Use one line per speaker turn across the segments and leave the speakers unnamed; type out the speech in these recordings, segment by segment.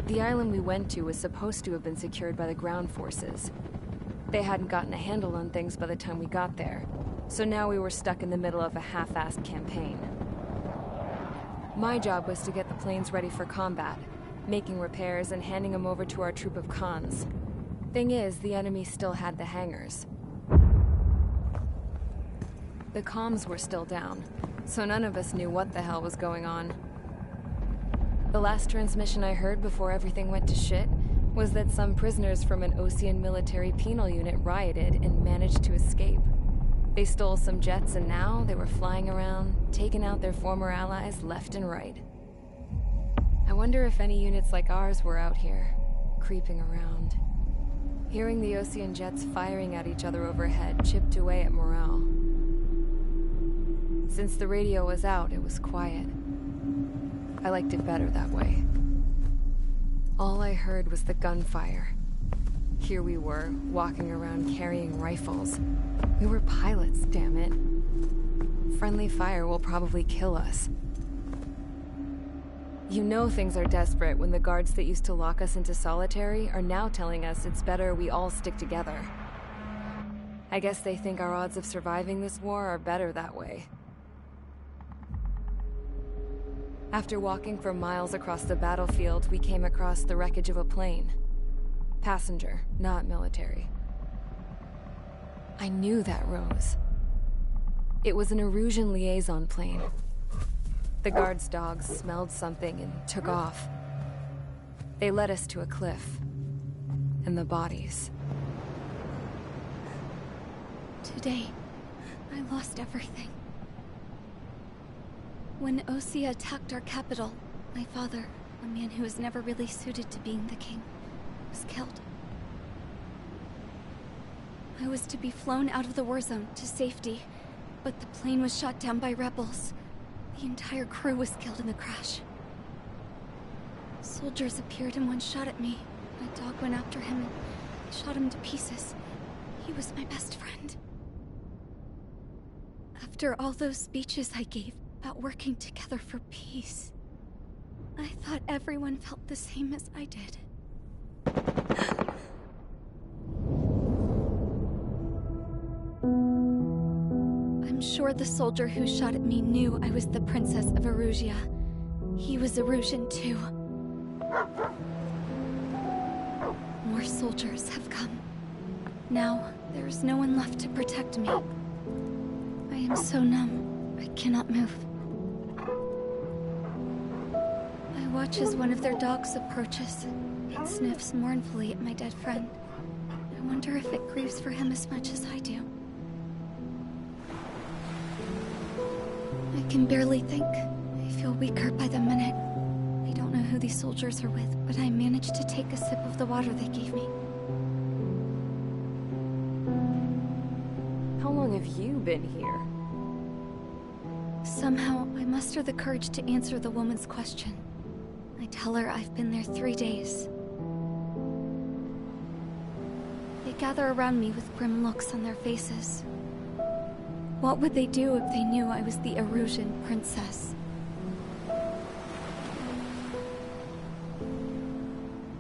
The island we went to was supposed to have been secured by the ground forces. They hadn't gotten a handle on things by the time we got there, so now we were stuck in the middle of a half-assed campaign. My job was to get the planes ready for combat, making repairs and handing them over to our troop of cons. Thing is, the enemy still had the hangars. The comms were still down, so none of us knew what the hell was going on. The last transmission I heard before everything went to shit was that some prisoners from an Osean military penal unit rioted and managed to escape. They stole some jets and now they were flying around, taking out their former allies left and right. I wonder if any units like ours were out here, creeping around. Hearing the Osean jets firing at each other overhead chipped away at morale. Since the radio was out, it was quiet. I liked it better that way. All I heard was the gunfire. Here we were, walking around carrying rifles. We were pilots, damn it. Friendly fire will probably kill us. You know things are desperate when the guards that used to lock us into solitary are now telling us it's better we all stick together. I guess they think our odds of surviving this war are better that way. After walking for miles across the battlefield, we came across the wreckage of a plane. Passenger, not military. I knew that rose. It was an Erusian liaison plane. The guard's dogs smelled something and took off. They led us to a cliff. And the bodies.
Today, I lost everything. When Osea attacked our capital, my father, a man who was never really suited to being the king, was killed. I was to be flown out of the war zone to safety, but the plane was shot down by rebels. The entire crew was killed in the crash. Soldiers appeared and one shot at me. My dog went after him and shot him to pieces. He was my best friend. After all those speeches I gave about working together for peace, I thought everyone felt the same as I did. I'm sure the soldier who shot at me knew I was the Princess of Erusia. He was Erusian too. More soldiers have come. Now, there's no one left to protect me. I am so numb, I cannot move. I watch as one of their dogs approaches. It sniffs mournfully at my dead friend. I wonder if it grieves for him as much as I do. I can barely think. I feel weaker by the minute. I don't know who these soldiers are with, but I managed to take a sip of the water they gave me.
How long have you been here?
Somehow, I muster the courage to answer the woman's question. I tell her I've been there 3 days. They gather around me with grim looks on their faces. What would they do if they knew I was the Erusian princess?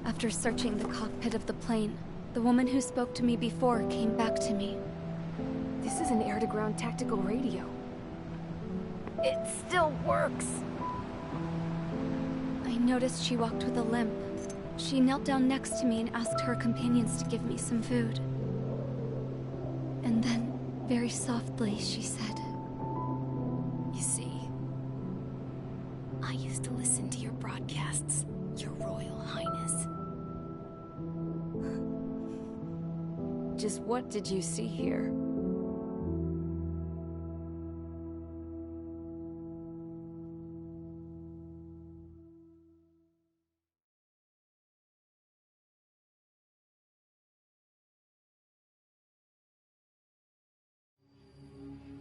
After searching the cockpit of the plane, the woman who spoke to me before came back to me.
This is an air-to-ground tactical radio. It still works!
I noticed she walked with a limp. She knelt down next to me and asked her companions to give me some food. And then, very softly, she said,
You see, I used to listen to your broadcasts, Your Royal Highness. Just what did you see here?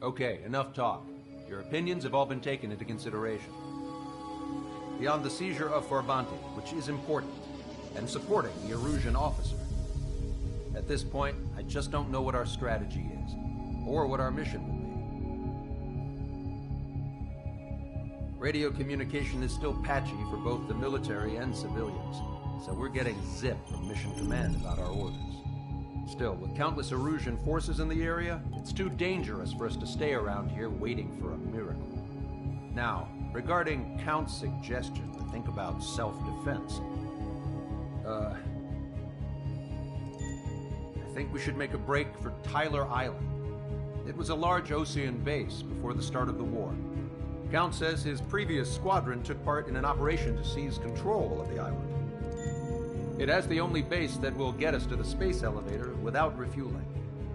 Okay, enough talk. Your opinions have all been taken into consideration. Beyond the seizure of Farbanti, which is important, and supporting the Erusian officer. At this point, I just don't know what our strategy is, or what our mission will be. Radio communication is still patchy for both the military and civilians. so we're getting zip from Mission Command about our orders. Still, with countless Erusian forces in the area, it's too dangerous for us to stay around here waiting for a miracle. Now, regarding Count's suggestion to think about self-defense, I think we should make a break for Tyler Island. It was a large Osean base before the start of the war. Count says his previous squadron took part in an operation to seize control of the island. It has the only base that will get us to the space elevator without refueling.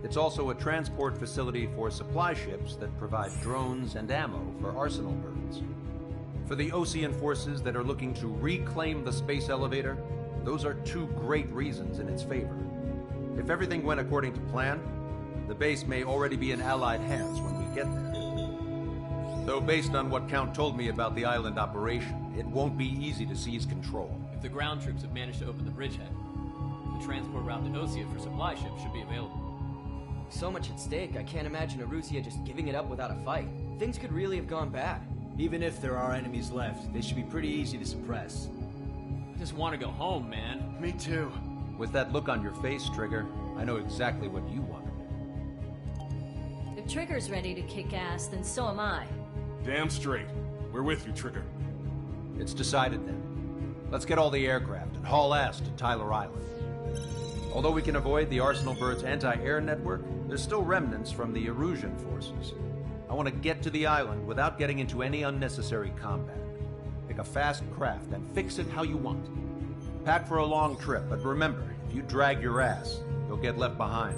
It's also a transport facility for supply ships that provide drones and ammo for arsenal birds. For the Osean forces that are looking to reclaim the space elevator, those are two great reasons in its favor. If everything went according to plan, the base may already be in Allied hands when we get there. Though based on what Count told me about the island operation, it won't be easy to seize control.
If the ground troops have managed to open the bridgehead, the transport route to Osea for supply ships should be available.
So much at stake, I can't imagine Erusia just giving it up without a fight. Things could really have gone bad.
Even if there are enemies left, they should be pretty easy to suppress.
I just want to go home, man.
Me too.
With that look on your face, Trigger, I know exactly what you wanted.
If Trigger's ready to kick ass, then so am I.
Damn straight. We're with you, Trigger.
It's decided then. Let's get all the aircraft and haul ass to Tyler Island. Although we can avoid the Arsenal Bird's anti-air network, there's still remnants from the Erusian forces. I want to get to the island without getting into any unnecessary combat. Pick a fast craft and fix it how you want. Pack for a long trip, but remember, if you drag your ass, you'll get left behind.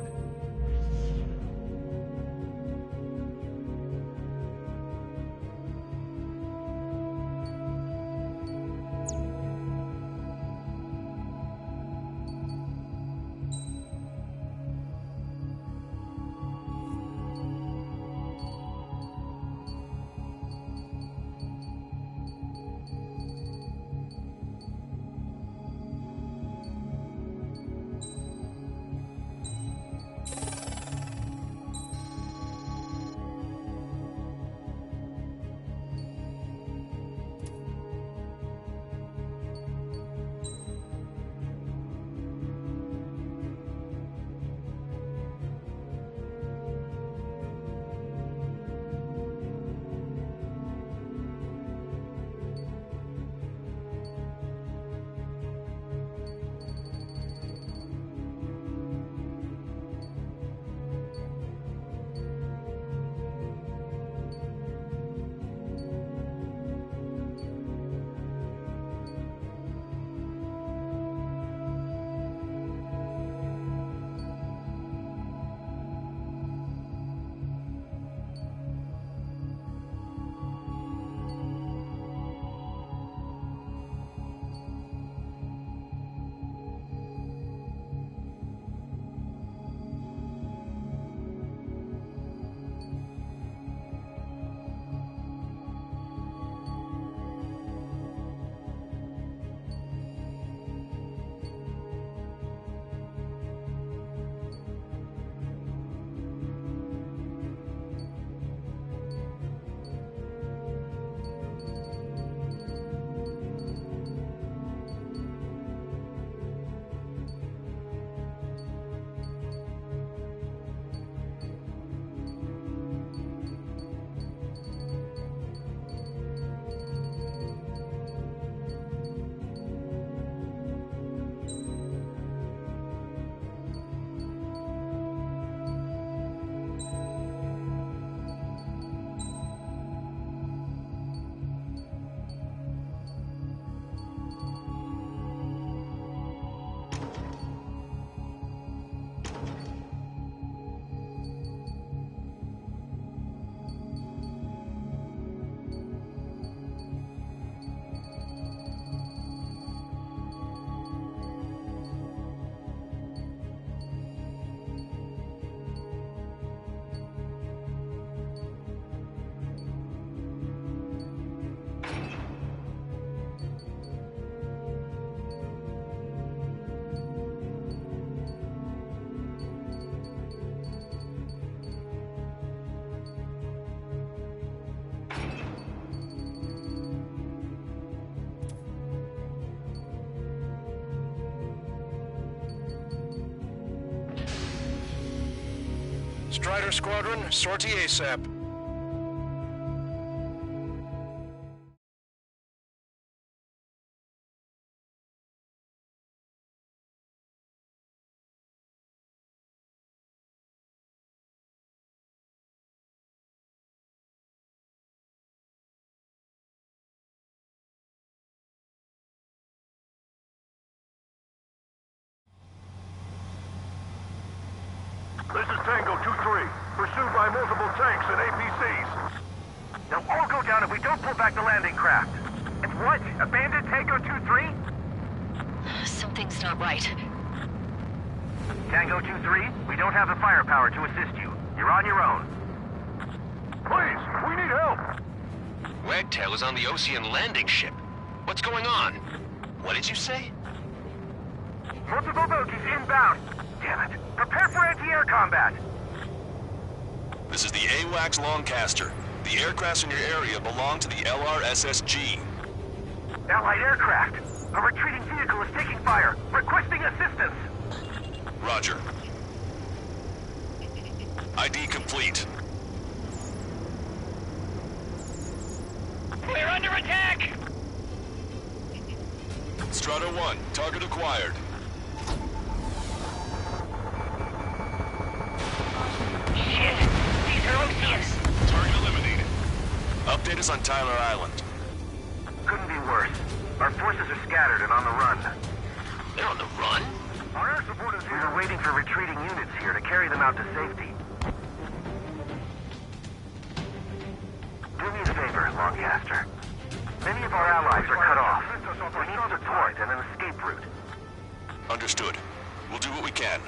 Strider Squadron, sortie ASAP.
This is Tango 2-3, pursued by multiple tanks and APCs. They'll all go down if we don't pull back the landing craft. It's what? Abandoned Tango 2-3?
Something's not right.
Tango 2-3, we don't have the firepower to assist you. You're on your own. Please, we need help!
Wagtail is on the Osean landing ship. What's going on? What did you say?
Multiple bogies inbound. Damn it. Prepare for anti-air combat.
This is the AWACS Longcaster. The aircrafts in your area belong to the LRSSG.
Allied aircraft. A retreating vehicle is taking fire. Requesting assistance.
Roger. ID complete.
We're under attack!
Strata 1, target acquired.
Shit! These are Oseans!
Target eliminated. Update us on Tyler Island.
Couldn't be worse. Our forces are scattered and on the run.
They're on the run?
Our air support is here. We're waiting for retreating units here to carry them out to safety. Do me a favor, Longcaster. Many of our allies are cut off. We need support and an escape route.
Understood. We'll do what we can.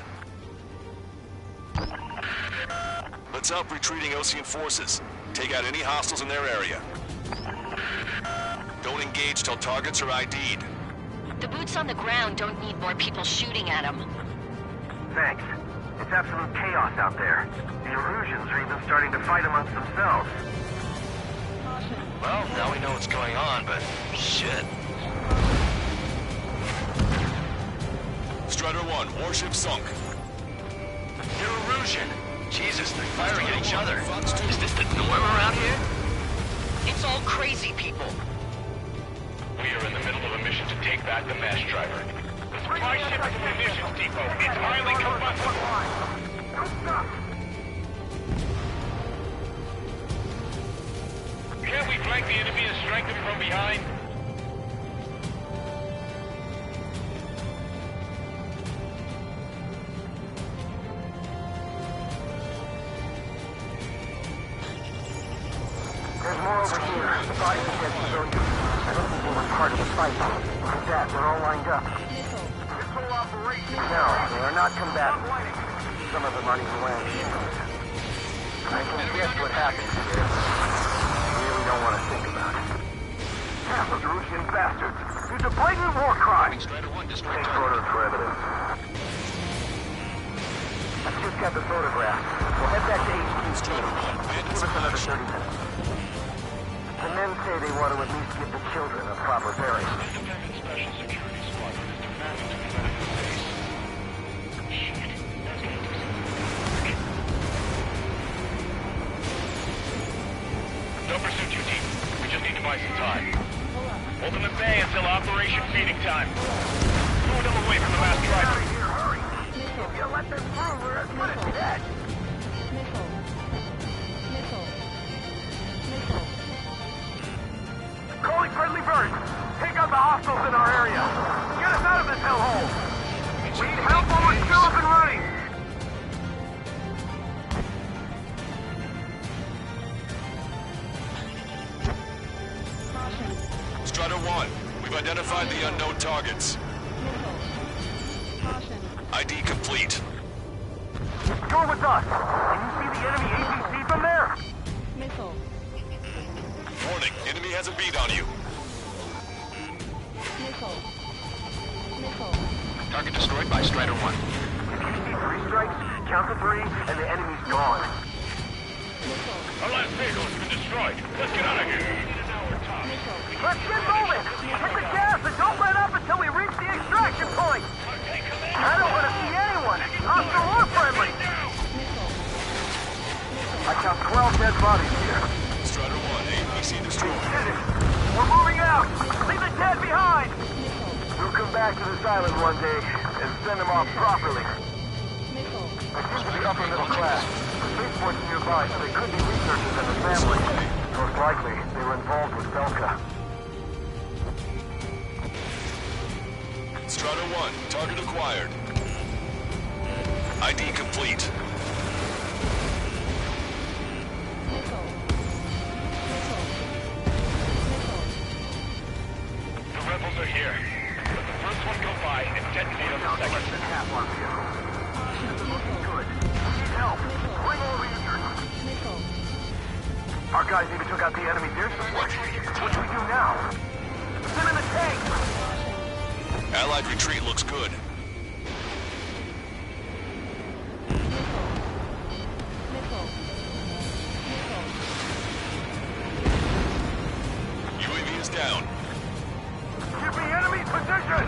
Let's help retreating Osean forces. Take out any hostiles in their area. Don't engage till targets are ID'd.
The boots on the ground don't need more people shooting at them.
Thanks. It's absolute chaos out there. The Erusians are even starting to fight amongst themselves.
Well, now we know what's going on, but shit.
Strider 1, warship sunk.
They're Erusian. Jesus, they're firing at each other. Is this the norm around here?
It's all crazy people.
We are in the middle of a mission to take back the mass driver. The supply ship is a munitions depot. It's highly combustible. Can't we flank the enemy and strike them from behind?
There's more over here. The bodies of dead civilians. I don't think they were part of the fight. Look at that, they're all lined up. Missile operation. No, they are not combatants. Some of them aren't even wearing shields. I can guess what happens here. I really don't want to think about it. Half of Erusian bastards. It's a blatant war crime. Take photos for evidence. I've just got the photograph. We'll head back to HQ. Give us another 30 minutes. The men say they want to at least give the children a proper burial.
Independent Special Security Squadron is demanding to be led into base. Shit, that's gonna do some work. Don't pursue too deep. We just need to buy some time. Ultimate Bay until Operation Feeding Time. Move them away from the mass driver.
Hurry! If you let them through, we're as good as dead. Calling friendly birds! Take out the hostiles in our area! Get us out of this hellhole! We need help while we're still up and running!
Strider 1, we've identified the unknown targets. ID complete.
You're with us! Can you see the enemy APC from there?
Warning, enemy has a bead on you.
Target destroyed by Strider 1.
If you see 3 strikes, count to 3, and the enemy's gone.
Our last vehicle has been destroyed. Let's get out of here.
Let's get moving! Hit the gas and don't let up until we reach the extraction point! I don't want to see anyone, hostile or friendly! I count 12 dead bodies here.
Strider 1, APC destroyed.
We're moving out! Leave the dead behind! We'll come back to this island one day and send them off properly. They seem to be upper middle class. The spaceport's nearby, so they could be researchers and their families. Most likely, they were involved with Belka.
Strider 1, target acquired. ID complete.
The rebels are here. Let the first one go by and detonate on the second.
Less than half our vehicle. This is looking good. We need help. Bring all the injured. Our guys even took out the enemy's air support. What do we do now? Send in the tank!
Allied retreat looks good. UAV is down.
Give me enemy's position!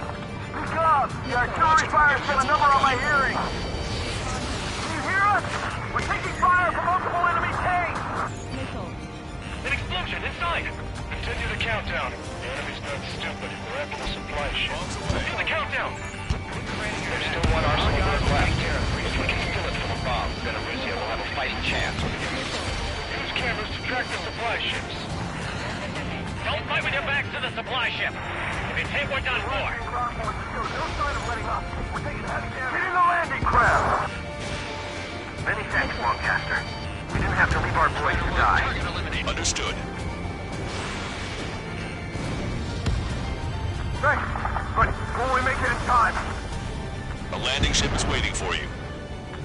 Speak up! The artillery fire sent a number on my hearing! Can you hear us? We're taking fire from multiple enemy tanks!
An explosion inside! Continue the countdown. The enemy's not stupid. They're after the supply ship. Do the countdown! There's still one arsenal left. If we can steal it from a bomb, then Arusea will have a fighting chance. Use cameras to track the supply ships. Don't fight with your backs to the supply ship. If it's hit, we're done for.
No sign of letting up. We're taking heavy damage. Get in the landing craft! Many thanks, Lancaster. We didn't have to leave our boys to die.
Understood.
Thanks, but will we make it in time?
A landing ship is waiting for you.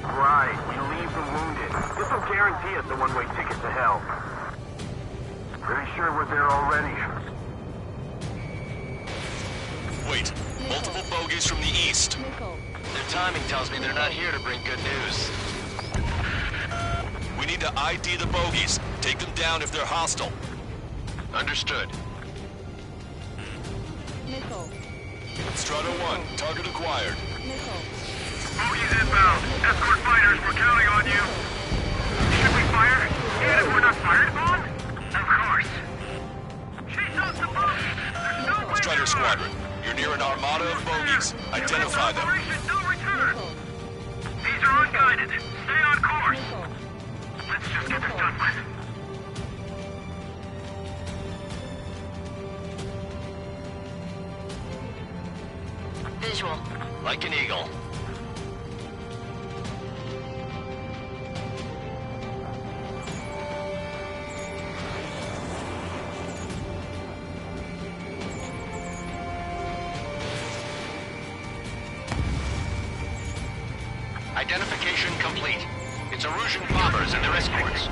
Right, we leave the wounded. This will guarantee us a one-way ticket to hell. Pretty sure we're there already.
Wait, multiple bogies from the east.
Their timing tells me they're not here to bring good news.
We need to ID the bogies. Take them down if they're hostile.
Understood.
Strider 1, target acquired.
Bogies inbound. Escort fighters, we're counting on you. Should we fire? Even if we're not fired upon? Of course. Chase out the bogies! There's no way
Strider Squadron, you're near an armada of bogies. Identify them.
No return. These are unguided. Stay on course. Let's just get this done with.
Visual.
Like an eagle. Identification complete. It's Erusian bombers and their escorts.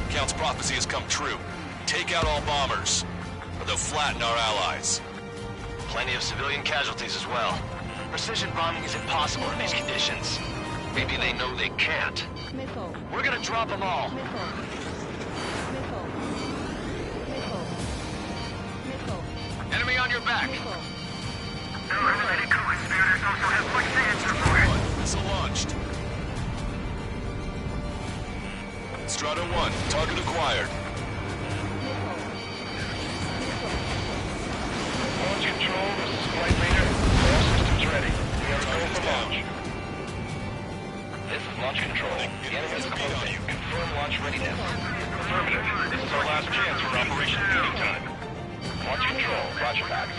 Count's prophecy has come true. Take out all bombers, or they'll flatten our allies.
Plenty of civilian casualties as well. Precision bombing is impossible in these conditions. Maybe they know they can't. We're gonna drop them all. Enemy on your back.
Missile launched. Strider 1, target acquired.
Launch control, this is Flight Leader. All systems ready. We are go for launch. This is Launch Control. The enemy is closing. Confirm launch readiness. Affirmative. This is our last chance for Operation Feeding Time. Launch Control, roger back.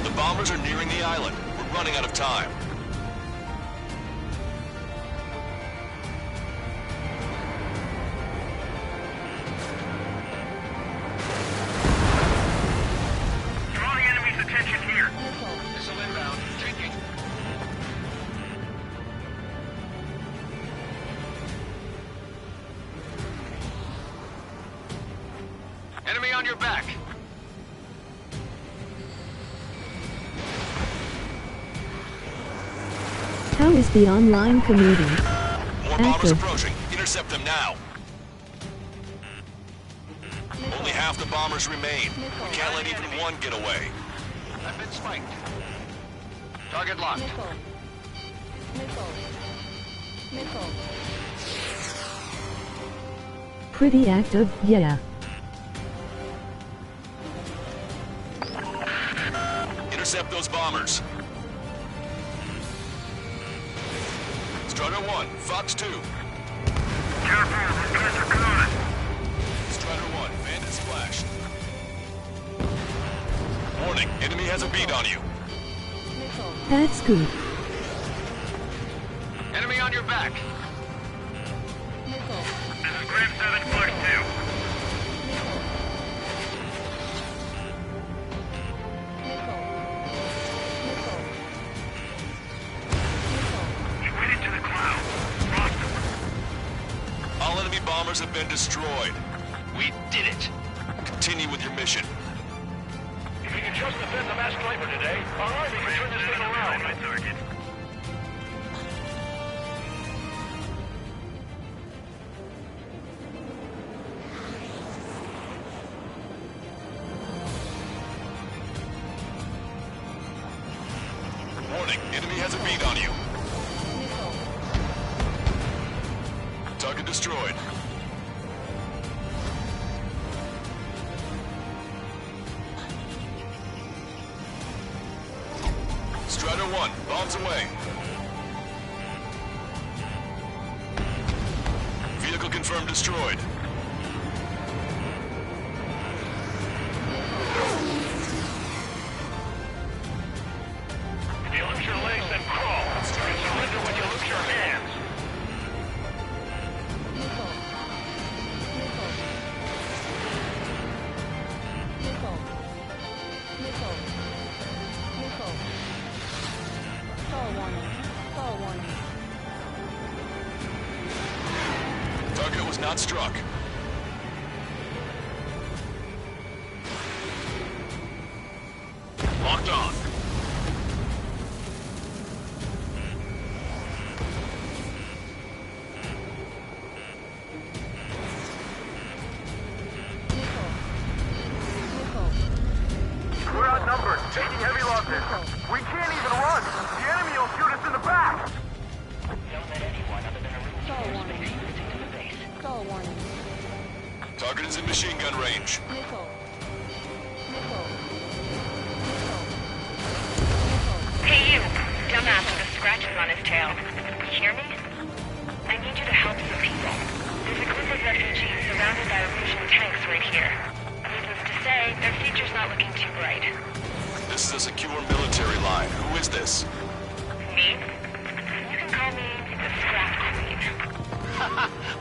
The bombers are nearing the island. We're running out of time.
Draw the enemy's attention here.
Missile inbound. Taking. Enemy on your back.
How is the online community?
More bombers approaching. Intercept them now. Only half the bombers remain. We can't let even one get away.
I've been spiked. Target locked.
Pretty active, yeah.
Intercept those bombers. Strider 1, Fox 2.
Careful, the guys are coming.
Strider 1, Bandit Splash. Warning, enemy has a beat on you.
That's good.
Enemy on your back.
This is Grim 7 Fox 2. He went into the cloud. Lost him.
All enemy bombers have been destroyed.
We did it.
Continue with your mission.
If we can just defend the mass driver today, our army can turn this thing around. My target.
Warning, enemy has a beat on you. Target destroyed. Strider 1, bombs away. Vehicle confirmed destroyed.
If you lose your legs, then crawl. You surrender when you lose your hands.
Target was not struck. Locked on.
We're outnumbered, taking heavy losses. We can't even run. The enemy will shoot us in the back.
Don't let anyone other than a room into the base.
Target is in machine gun range.
Hey you, dumbass with the scratches on his tail. You hear me? I need you to help some people. There's a group of refugees surrounded by Erusian tanks right here. Needless to say, their future's not looking too bright.
This is a secure military line. Who is this?
Me? You can call me the Scrap Queen.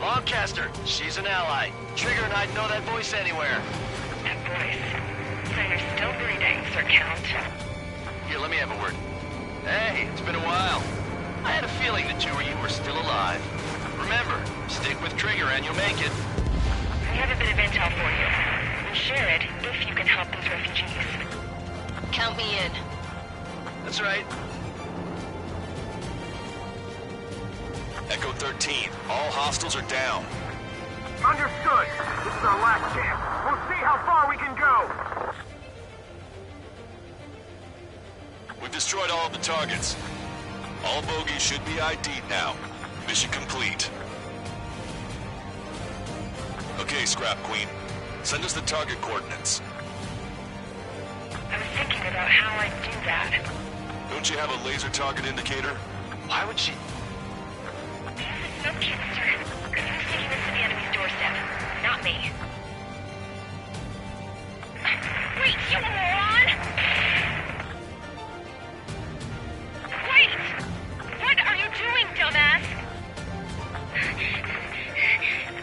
Lancaster, she's an ally. Trigger and I'd know that voice anywhere.
That voice. So you're still breathing, Sir Count.
Here, let me have a word. Hey, it's been a while. I had a feeling the two of you were still alive. Remember, stick with Trigger and you'll make it.
We have a bit of intel for you. We'll share it if you can help those refugees. Count me in.
That's right.
Echo 13, all hostiles are down.
Understood. This is our last chance. We'll see how far we can go.
We've destroyed all of the targets. All bogies should be ID'd now. Mission complete. Okay, Scrap Queen. Send us the target coordinates.
I was thinking about how I'd do that.
Don't you have a laser target indicator?
Why would she...
No cancer. Who's taking this to the enemy's doorstep? Not me. Wait, you moron! Wait! What are you doing, dumbass?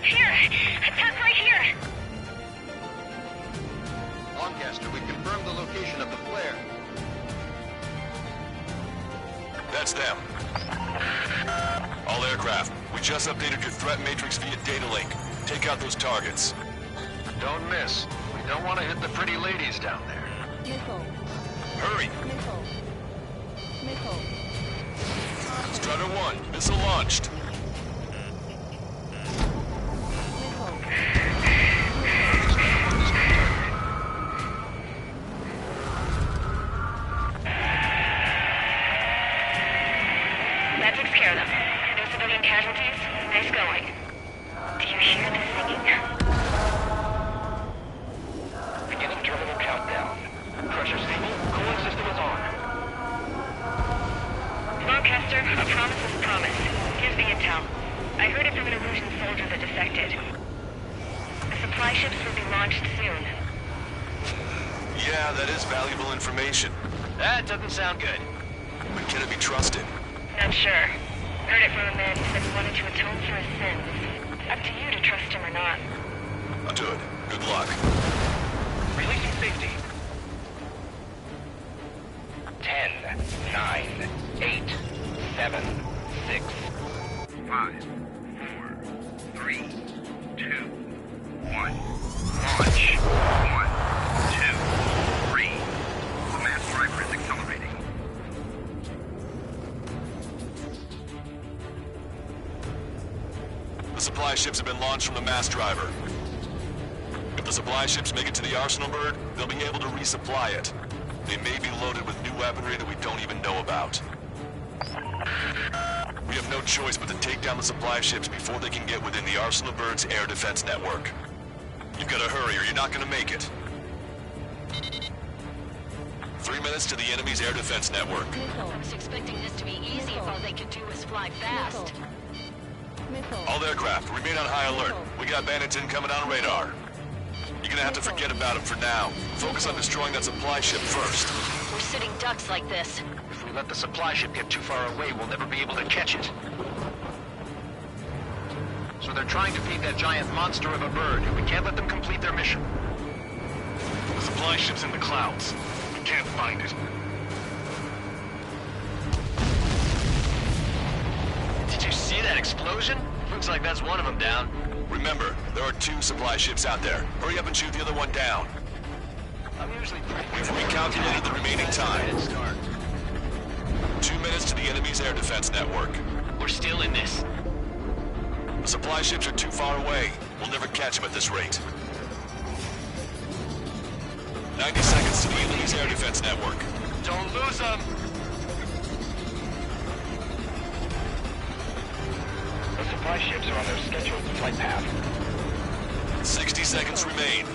Here! Attack right here!
Lancaster, we confirmed the location of the flare.
That's them. All aircraft, we just updated your threat matrix via data link. Take out those targets.
Don't miss. We don't want to hit the pretty ladies down there.
Hurry! Strider 1, missile launched.
Magic care of them. No civilian casualties? Nice going. Do you hear the singing?
Beginning terminal countdown. Pressure stable. Cooling system is on.
Lancaster, a promise is a promise. Here's the intel. I heard it from an Illusion soldier that defected. The supply ships will be launched soon.
Yeah, that is valuable information.
That doesn't sound good.
But can it be trusted?
Not sure. Heard it from a man who said he wanted to atone for his sins. Up to you to trust him or not.
Understood. Good luck.
Releasing safety. 10, 9, 8, 7, 6, 5, 4, 3, 2, 1. Launch. 1, 2, 3. The mass driver is accelerating.
The supply ships have been launched from the mass driver. If the supply ships make it to the Arsenal bird, they'll be able to resupply it. They may be loaded with new weaponry that we don't even know about. We have no choice but to take down the supply ships before they can get within the Arsenal bird's air defense network. You've got to hurry or you're not going to make it. 3 minutes to the enemy's air defense network.
I was expecting this to be easy if all they could do was fly fast.
All aircraft, remain on high alert. We got bandits incoming on radar. You're gonna have to forget about them for now. Focus on destroying that supply ship first.
We're sitting ducks like this.
If we let the supply ship get too far away, we'll never be able to catch it. So they're trying to feed that giant monster of a bird, and we can't let them complete their mission.
The supply ship's in the clouds. We can't find it.
Did you see that explosion? Looks like that's one of them down.
Remember, there are 2 supply ships out there. Hurry up and shoot the other one down.
I'm usually pretty...
We've recalculated the remaining time. 2 minutes to the enemy's air defense network.
We're still in this.
The supply ships are too far away. We'll never catch them at this rate. 90 seconds to the enemy's air defense network.
Don't lose them!
The supply ships are on their scheduled flight path.
60 seconds remain.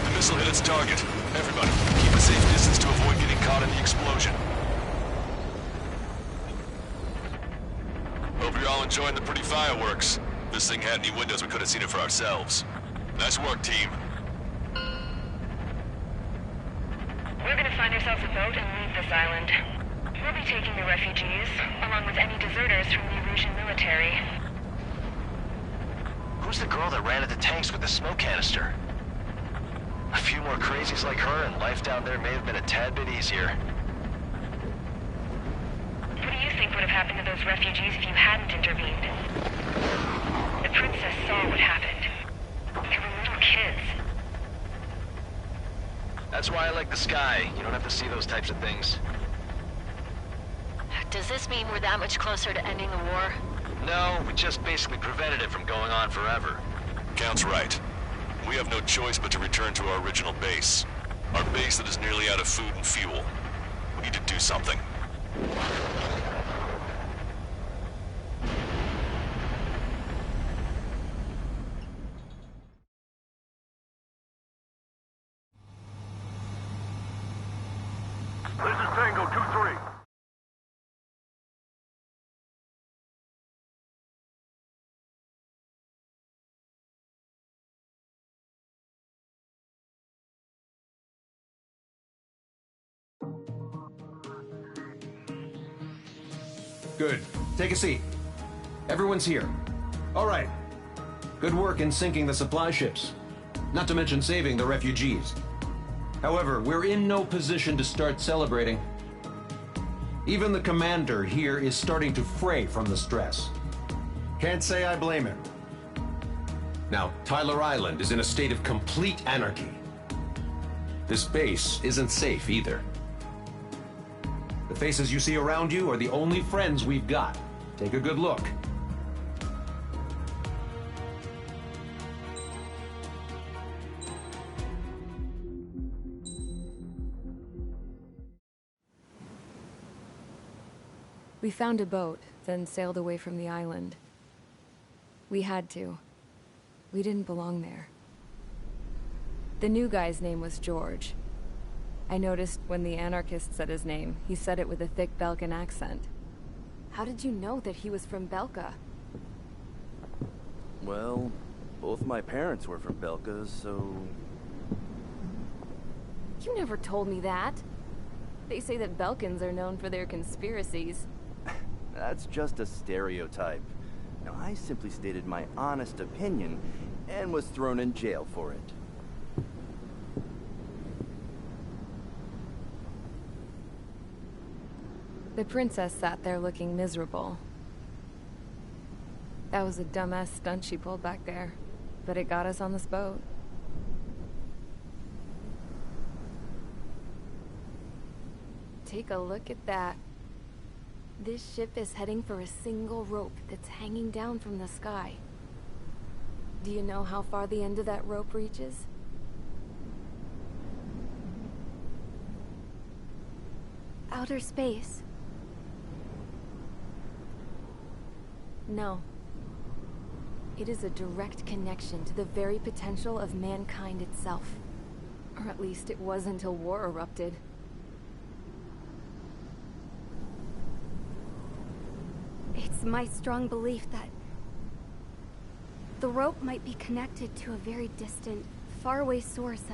The missile hit its target. Everybody, keep a safe distance to avoid getting caught in the explosion. Hope you're all enjoying the pretty fireworks. If this thing had any windows, we could have seen it for ourselves. Nice work, team.
We're gonna find ourselves a boat and leave this island. We'll be taking the refugees, along with any deserters from the Erusian military.
Who's the girl that ran at the tanks with the smoke canister? A few more crazies like her, and life down there may have been a tad bit easier.
What do you think would have happened to those refugees if you hadn't intervened? The princess saw what happened. They were little kids.
That's why I like the sky. You don't have to see those types of things.
Does this mean we're that much closer to ending the war?
No, we just basically prevented it from going on forever.
Count's right. We have no choice but to return to our original base. Our base that is nearly out of food and fuel. We need to do something.
This is Tango 2-3.
Good. Take a seat. Everyone's here. All right. Good work in sinking the supply ships. Not to mention saving the refugees. However, we're in no position to start celebrating. Even the commander here is starting to fray from the stress. Can't say I blame him. Now, Tyler Island is in a state of complete anarchy. This base isn't safe either. The faces you see around you are the only friends we've got. Take a good look.
We found a boat, then sailed away from the island. We had to. We didn't belong there. The new guy's name was George. I noticed when the anarchist said his name, he said it with a thick Belkan accent. How did you know that he was from Belka?
Well, both my parents were from Belka, so...
You never told me that. They say that Belkans are known for their conspiracies.
That's just a stereotype. Now, I simply stated my honest opinion and was thrown in jail for it.
The princess sat there looking miserable. That was a dumbass stunt she pulled back there, but it got us on this boat. Take a look at that. This ship is heading for a single rope that's hanging down from the sky. Do you know how far the end of that rope reaches?
Outer space.
No. It is a direct connection to the very potential of mankind itself. Or at least it was until war erupted.
It's my strong belief that the rope might be connected to a very distant, faraway source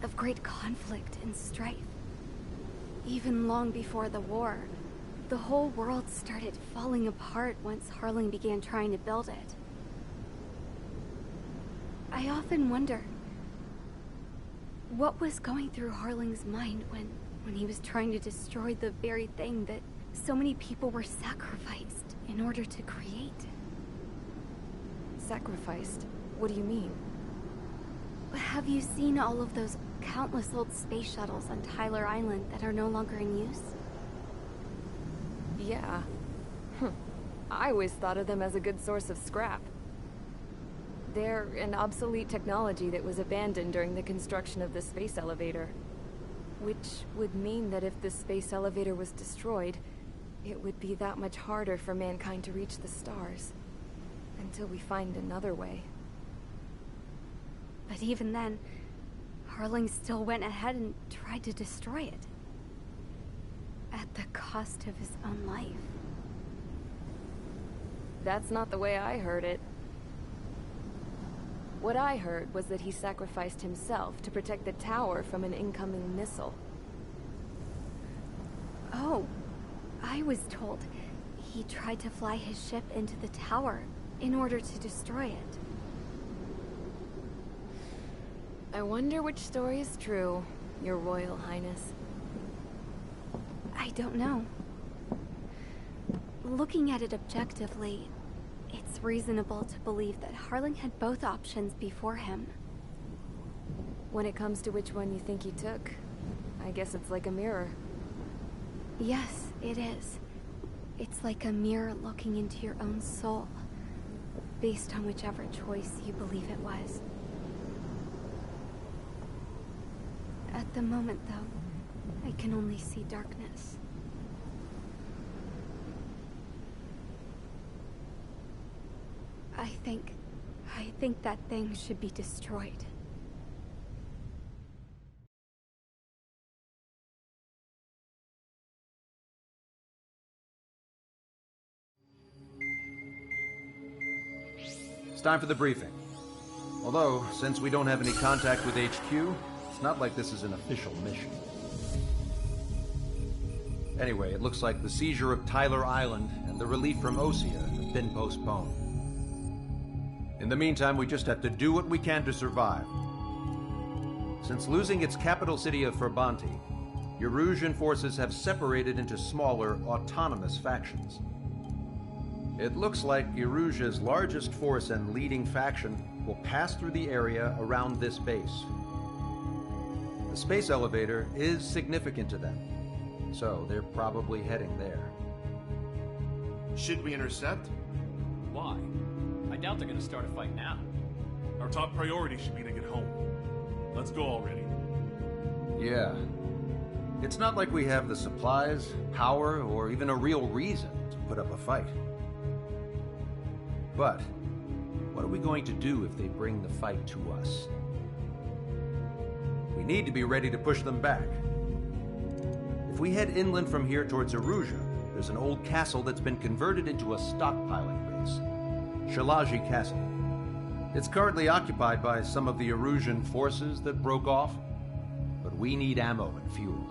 of great conflict and strife. Even long before the war, the whole world started falling apart once Harling began trying to build it. I often wonder what was going through Harling's mind when he was trying to destroy the very thing that so many people were sacrificed in order to create.
Sacrificed? What do you mean?
Have you seen all of those countless old space shuttles on Tyler Island that are no longer in use?
Yeah. I always thought of them as a good source of scrap. They're an obsolete technology that was abandoned during the construction of the space elevator. Which would mean that if the space elevator was destroyed, it would be that much harder for mankind to reach the stars. Until we find another way.
But even then, Harling still went ahead and tried to destroy it. At the cost of his own life.
That's not the way I heard it. What I heard was that he sacrificed himself to protect the tower from an incoming missile.
Oh, I was told he tried to fly his ship into the tower in order to destroy it.
I wonder which story is true, Your Royal Highness.
I don't know. Looking at it objectively, it's reasonable to believe that Harling had both options before him.
When it comes to which one you think he took, I guess it's like a mirror.
Yes, it is. It's like a mirror looking into your own soul, based on whichever choice you believe it was. At the moment, though, I can only see darkness. I think that thing should be destroyed.
It's time for the briefing. Although, since we don't have any contact with HQ, it's not like this is an official mission. Anyway, it looks like the seizure of Tyler Island and the relief from Osea have been postponed. In the meantime, we just have to do what we can to survive. Since losing its capital city of Farbanti, Erusian forces have separated into smaller, autonomous factions. It looks like Erusia's largest force and leading faction will pass through the area around this base. The space elevator is significant to them, so they're probably heading there.
Should we intercept?
Why? I doubt they're gonna start a fight now.
Our top priority should be to get home. Let's go already.
Yeah. It's not like we have the supplies, power, or even a real reason to put up a fight. But what are we going to do if they bring the fight to us? We need to be ready to push them back. If we head inland from here towards Erusea, there's an old castle that's been converted into a stockpiling base. Shalaji Castle. It's currently occupied by some of the Erusian forces that broke off, but we need ammo and fuel.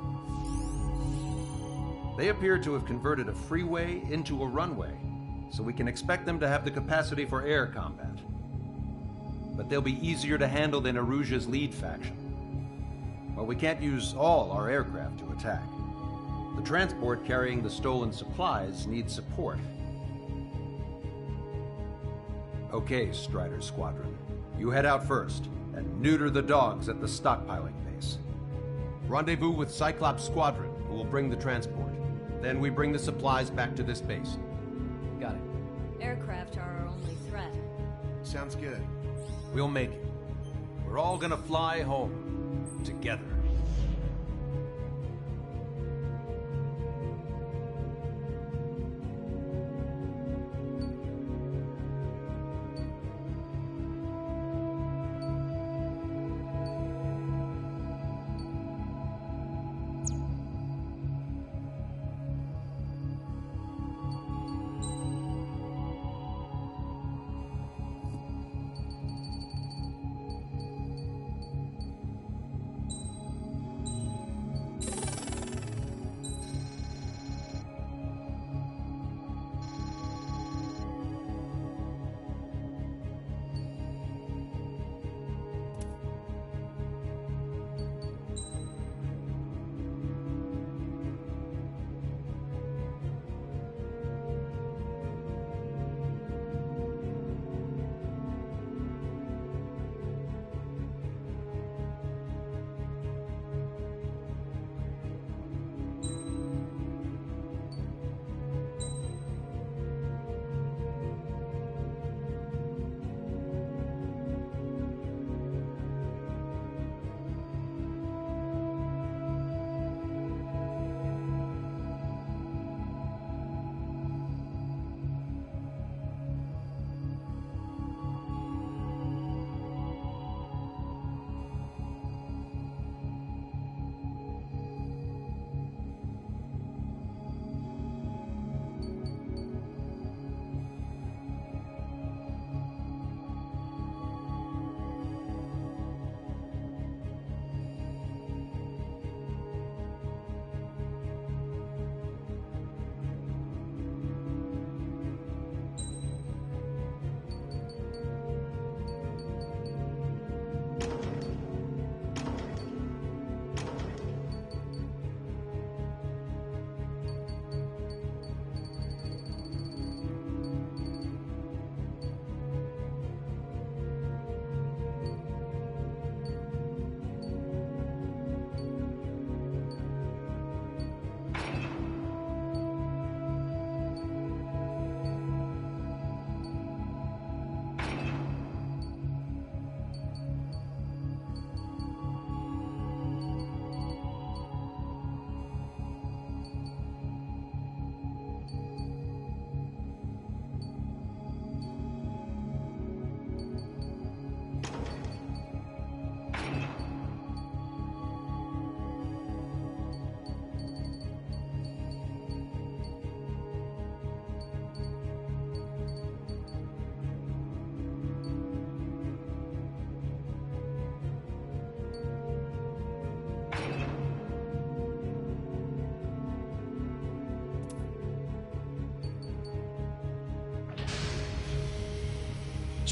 They appear to have converted a freeway into a runway, so we can expect them to have the capacity for air combat. But they'll be easier to handle than Erusia's lead faction. Well, we can't use all our aircraft to attack. The transport carrying the stolen supplies needs support. Okay, Strider Squadron. You head out first, and neuter the dogs at the stockpiling base. Rendezvous with Cyclops Squadron, who will bring the transport. Then we bring the supplies back to this base.
Got it.
Aircraft are our only threat.
Sounds good.
We'll make it. We're all gonna fly home. Together.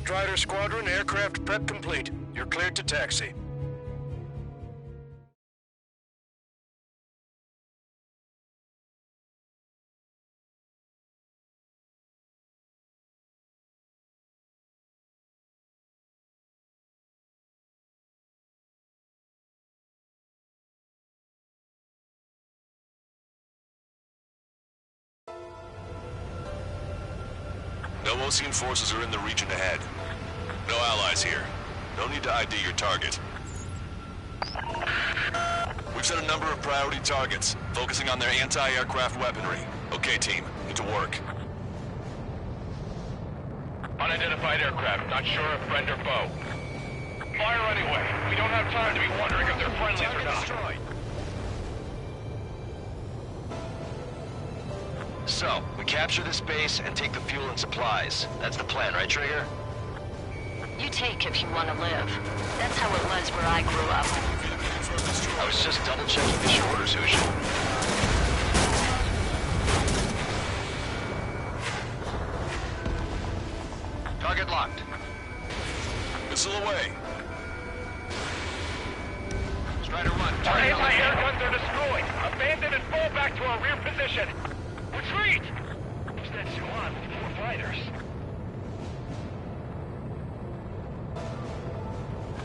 Strider Squadron, aircraft prep complete. You're cleared to taxi.
No Osean forces are in the region ahead. No allies here. No need to ID your target. We've set a number of priority targets, focusing on their anti-aircraft weaponry. Okay, team, get to work.
Unidentified aircraft, not sure if friend or foe. Fire anyway. We don't have time to be wondering if they're friendlies or not. Destroyed.
So, we capture this base and take the fuel and supplies. That's the plan, right, Trigger?
You take if you want to live. That's how it was where I grew up.
I was just double-checking your orders, Hushin. Target locked.
Missile away.
Strider 1,
Our anti-air guns are destroyed. Abandon and fall back to our rear position. Retreat! Who's that squad with 4 fighters?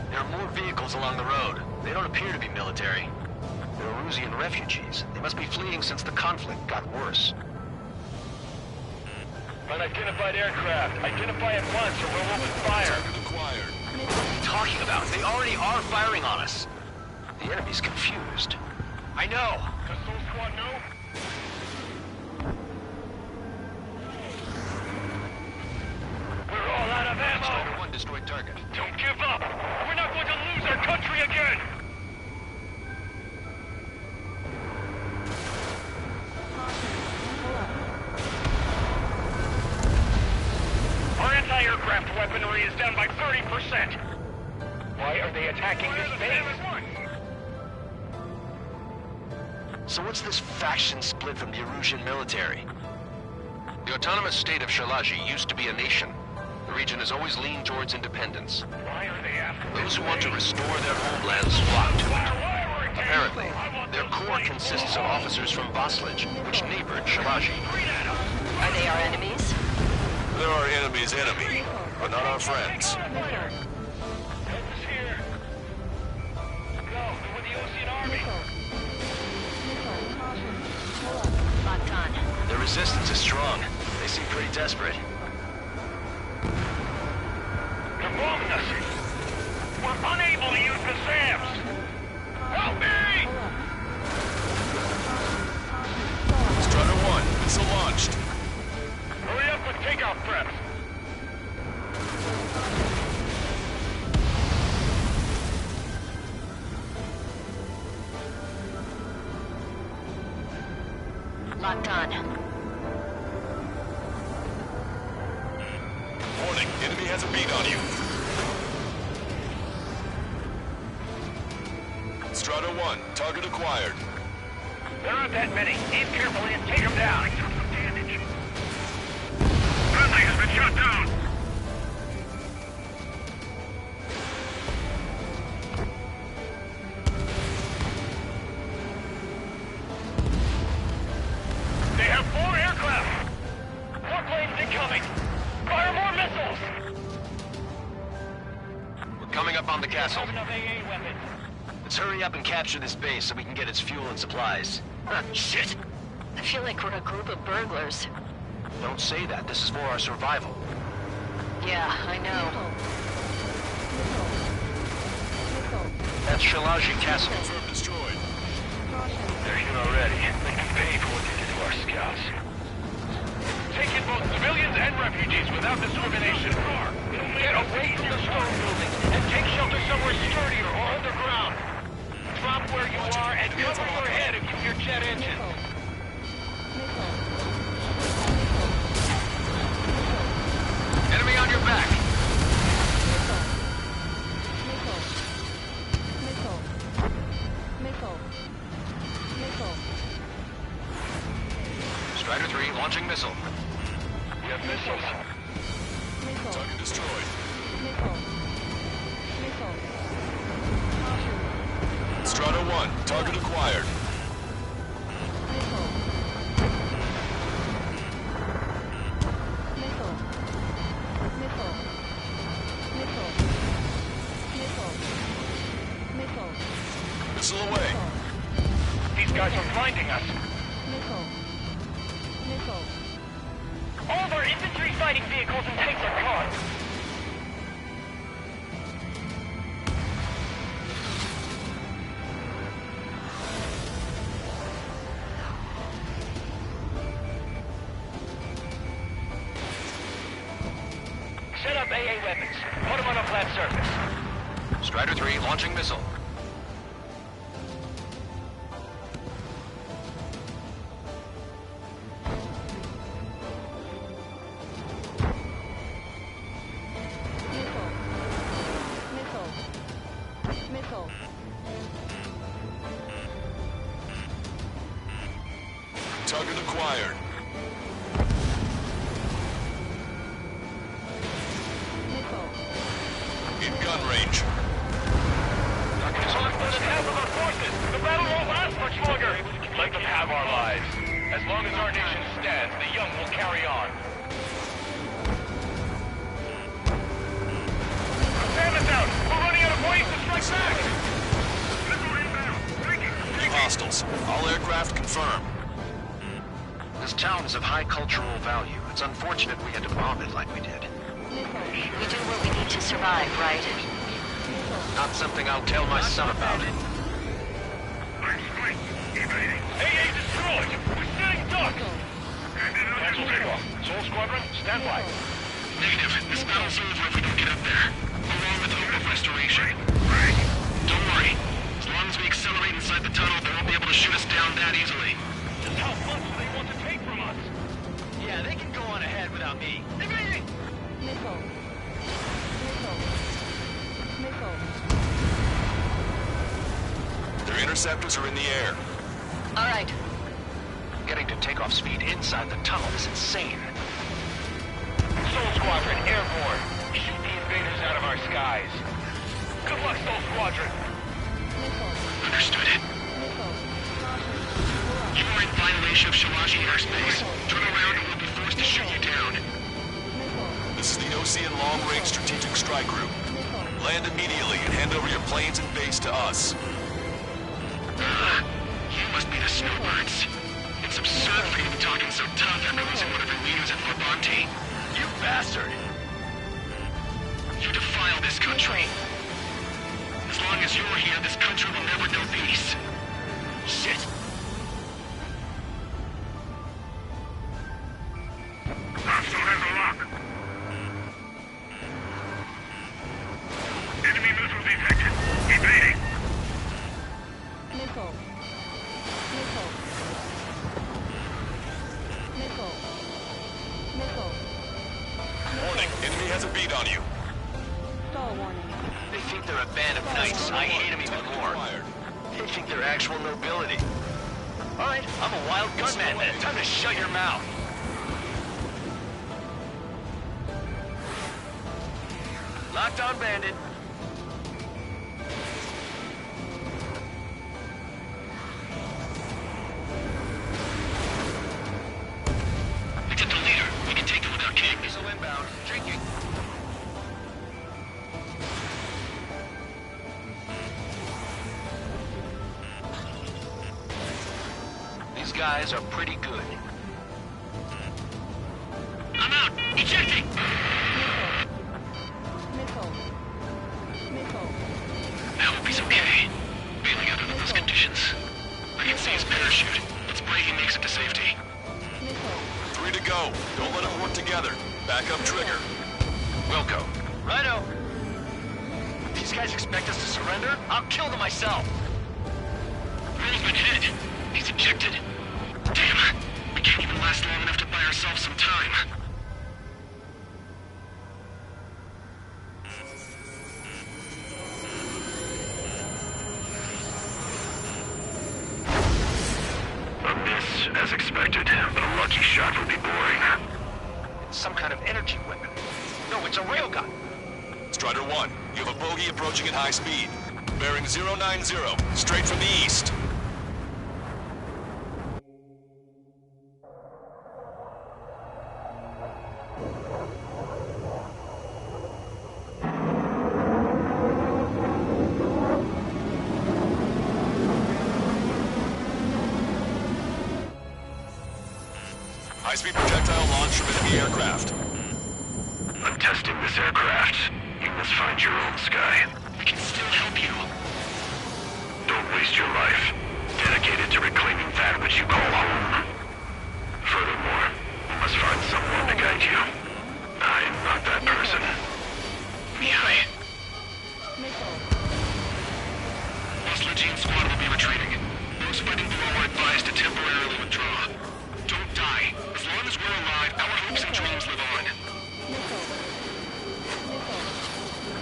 There are more vehicles along the road. They don't appear to be military. They're Erusian refugees. They must be fleeing since the conflict got worse.
Unidentified aircraft. Identify at once or we'll open fire.
What are you talking about? They already are firing on us. The enemy's confused. I know.
Does Soul Squad know? We're all out of ammo.
Strider 1 destroyed target.
Don't give up. We're not going to lose our country again. Our anti-aircraft weaponry is down by 30%. Why are they attacking this base?
So what's this faction split from the Erusian military?
The autonomous state of Shalaji used to be a nation. The region has always leaned towards independence.
Why are they after
Those who want to restore their homelands flock to it. Apparently, their core consists of officers from Vaslij, which neighbored Shalaji.
Are they our enemies?
They're our enemy's enemy, but not our friends.
Locked on.
The resistance is strong. They seem pretty desperate.
They're bombing us. We're unable to use the SAMs. Help me!
Strider 1, missile launched.
Hurry up with takeoff prep.
Locked on.
Warning, enemy has a beat on you. Strider 1, target acquired.
There aren't that many. Aim carefully and take them down. Friendly has been shot down. They have 4 aircraft. More planes incoming. Fire more missiles.
We're coming up on the castle.
Enough AA weapons.
Let's hurry up and capture this base so we can get its fuel and supplies. Shit!
I feel like we're a group of burglars.
Don't say that. This is for our survival.
Yeah, I know.
That's Shalaji Castle.
Destroyed.
They're here already. They can pay for what they did to our scouts. Take in both civilians and refugees without discrimination. Get away from the stone buildings and take shelter somewhere sturdier or underground. Drop where you are and cover your head if you hear jet engines.
Enemy on your back! Strider 3 launching missile.
We have missiles.
Target destroyed. Strider 1, target acquired. Missile away.
These guys are blinding us. All of our infantry fighting vehicles and tanks are caught. up AA weapons. Put them on a flat surface.
Strider 3 launching missile.
Missile.
Target acquired. In gun range.
It's on for the half of our forces. The battle won't last much longer. Let them have our lives. As long as our nation stands, the young will carry on. Famine down! We're running out of ways to strike back!
New hostiles. All aircraft confirmed.
This town is of high cultural value. It's unfortunate we had to bomb it like we did.
We do what we need to survive, right?
Not something I'll tell my son about.
AA destroyed! We're sitting ducks! Cancel takeoff. Soul Squadron, stand by.
Negative. This battle's over if we don't get up there. Along with hope of restoration. Don't worry. As long as we accelerate inside the tunnel, they won't be able to shoot us down that easily.
Just how much do they want to take from us?
Yeah, they can go on ahead without me.
Missile.
Their interceptors are in the air.
All right.
Getting to takeoff speed inside the tunnel is insane.
Soul Squadron, airborne. Shoot the invaders out of our skies. Good luck, Soul Squadron.
Understood. You are in violation of Shalaji airspace. Turn around and we'll be forced to shoot you down. This is the Osean Long-Range Strategic Strike Group. Land immediately and hand over your planes and base to us. You must be the snowbirds. It's absurd for you to be talking so tough after losing one of your leaders at Forbanti. You bastard! You defile this country. As long as you're here, this country will never know peace. Shit! Hostile has a lock. Enemy missile detected. Evading.
Missile.
Warning, enemy has a beat on you.
Stall warning.
They think they're a band of knights. I hate them even more. They think they're actual nobility. All right, I'm a wild gunman then. Time to shut your mouth. Locked on bandit.
It's at the leader. We can take them without King.
Missile inbound. Drinking. These guys are pretty good.
I'm out. Ejecting. I hope he's okay. Bailing out under those conditions. I can see his parachute. Let's pray he makes it to safety. 3 to go. Don't let them work together. Back up trigger.
Wilco. Righto. These guys expect us to surrender? I'll kill them myself.
Roll's been hit. He's ejected. Damn. We can't even last long enough to buy ourselves some time. A miss, as expected, but a lucky shot would be boring.
It's some kind of energy weapon. No, it's a railgun.
Strider 1, you have a bogey approaching at high speed. Bearing 090, straight from the east. High-speed projectile launch from enemy aircraft. I'm testing this aircraft. You must find your own sky. We can still help you. Don't waste your life. Dedicated to reclaiming that which you call home. Furthermore, you must find someone to guide you. I am not that person. temporarily withdraw. Don't die. As long as we're alive, our hopes and dreams live on.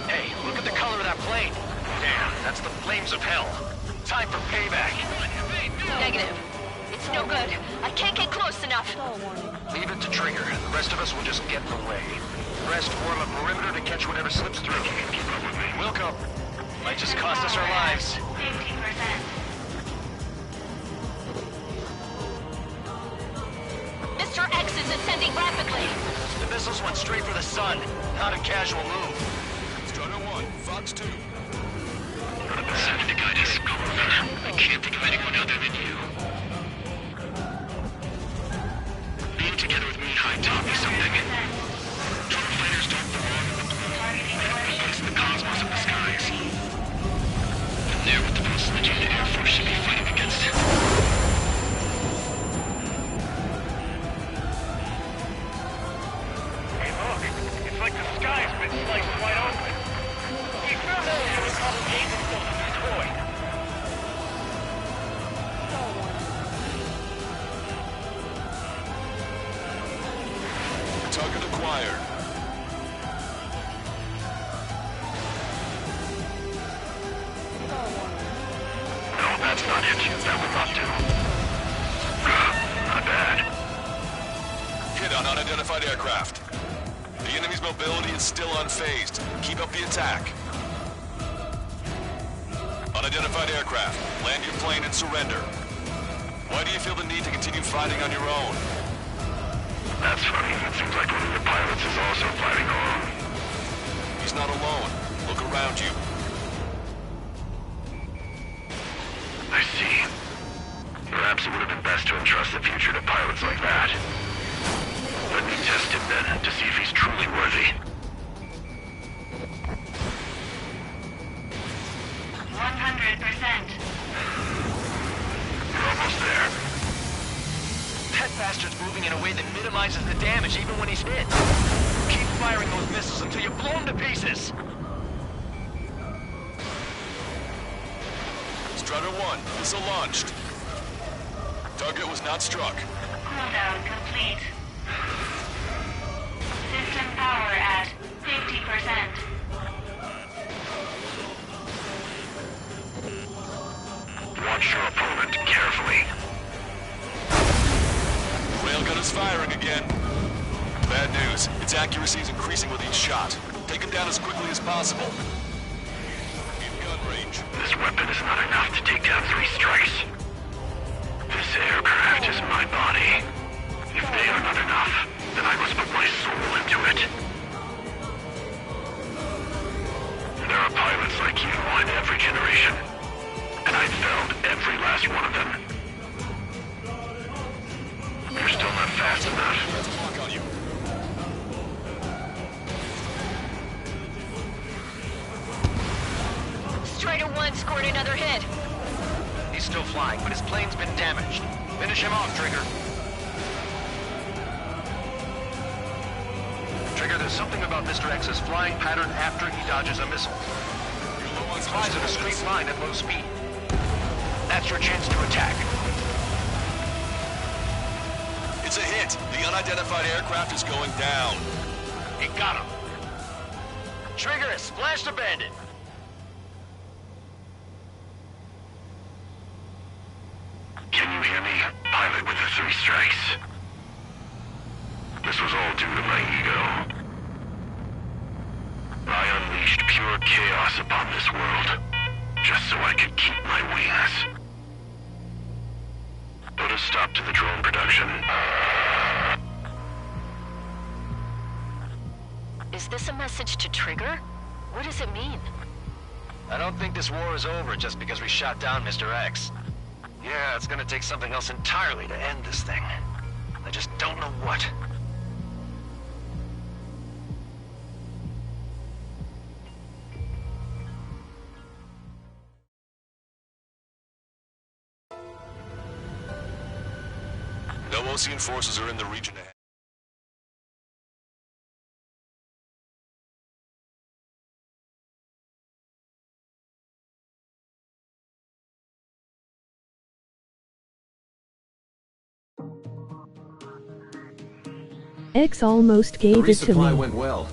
Hey, look at the color of that plane. Damn, that's the flames of hell. Time for payback.
Negative. It's no good. I can't get close enough.
Leave it to Trigger. The rest of us will just get in the way. The rest form a perimeter to catch whatever slips through.
Keep up with me.
We'll come. Might just cost us our lives.
50%.
Mr. X is ascending rapidly.
The missiles went straight for the sun. Not a casual move.
Strider 1, Fox 2.
Send to guide us. I can't think of anyone other than you. Being together with me and Hyde taught me something. True fighters don't belong in the blue. They're place in the cosmos of the skies. And they're what the Post-Legion Air Force should be fighting against.
Hey, look. It's like the sky's been sliced wide open. You found out there was all games still destroyed.
Target acquired.
No, that's not it. That will not do. Not bad.
Hit on unidentified aircraft. The enemy's mobility is still unfazed. Keep up the attack. Unidentified aircraft. Land your plane and surrender. Why do you feel the need to continue fighting on your own?
That's funny. It seems like one of the pilots is also fighting alone.
He's not alone. Look around you.
I see. Perhaps it would have been best to entrust the future to pilots like that. Let me test him then, to see if he's truly worthy.
100%.
We're almost there.
That bastard's moving in a way that minimizes the damage even when he's hit. Keep firing those missiles until you blow him to pieces.
Strider 1, missile launched. Target was not struck.
Cooldown complete. System power at 50%.
Watch your opponent carefully.
Railgun is firing again. Bad news. Its accuracy is increasing with each shot. Take it down as quickly as possible. In gun range.
This weapon is not enough to take down 3 strikes. This aircraft is my body. If they are not enough, then I must put my soul into it. There are pilots like you in every generation. And I've found every last one of them. You're still not fast enough.
Let's block on you.
Strider 1 scored another hit.
He's still flying, but his plane's been damaged. Finish him off, Trigger. Trigger, there's something about Mr. X's flying pattern after he dodges a missile. He flies in a straight line at low speed. That's your chance to attack.
It's a hit. The unidentified aircraft is going down.
He got him. Trigger has splashed a bandit.
Can you hear me? Pilot with the 3 strikes. This was all due to my ego. I unleashed pure chaos upon this world, just so I could keep my wings. Put a stop to the drone production.
Is this a message to Trigger? What does it mean?
I don't think this war is over just because we shot down Mr. X. Yeah, it's gonna take something else entirely to end this thing. I just don't know what.
No Osean forces are in the region ahead.
X almost
The
gave it to
resupply
me.
went well.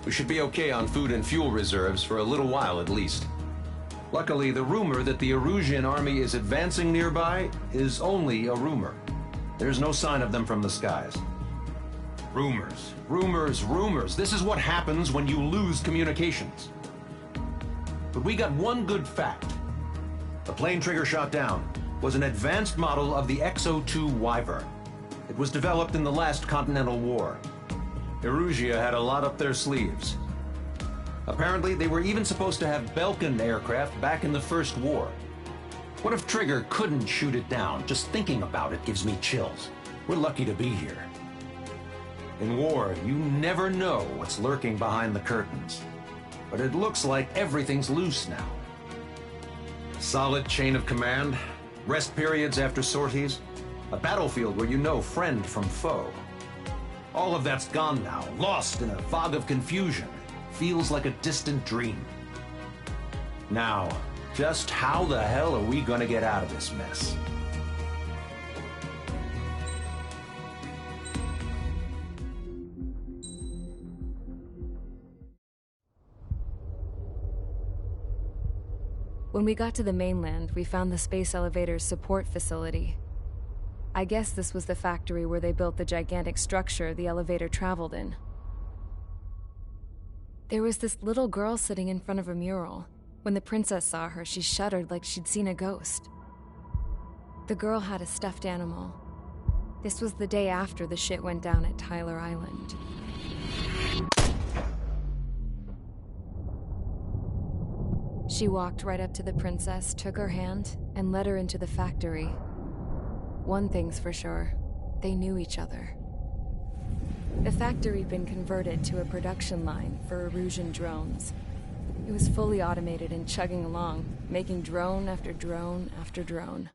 We should be okay on food and fuel reserves for a little while at least. Luckily, the rumor that the Erusian army is advancing nearby is only a rumor. There's no sign of them from the skies. Rumors, rumors, rumors. This is what happens when you lose communications. But we got one good fact. The plane Trigger shot down was an advanced model of the X-02 Wyvern. It was developed in the last Continental War. Erusia had a lot up their sleeves. Apparently, they were even supposed to have Belkin aircraft back in the First War. What if Trigger couldn't shoot it down? Just thinking about it gives me chills. We're lucky to be here. In war, you never know what's lurking behind the curtains. But it looks like everything's loose now. Solid chain of command, rest periods after sorties, a battlefield where you know friend from foe. All of that's gone now, lost in a fog of confusion. Feels like a distant dream. Now, just how the hell are we gonna get out of this mess?
When we got to the mainland, we found the space elevator's support facility. I guess this was the factory where they built the gigantic structure the elevator traveled in. There was this little girl sitting in front of a mural. When the princess saw her, she shuddered like she'd seen a ghost. The girl had a stuffed animal. This was the day after the shit went down at Tyler Island. She walked right up to the princess, took her hand, and led her into the factory. One thing's for sure, they knew each other. The factory had been converted to a production line for Erusian drones. It was fully automated and chugging along, making drone after drone after drone.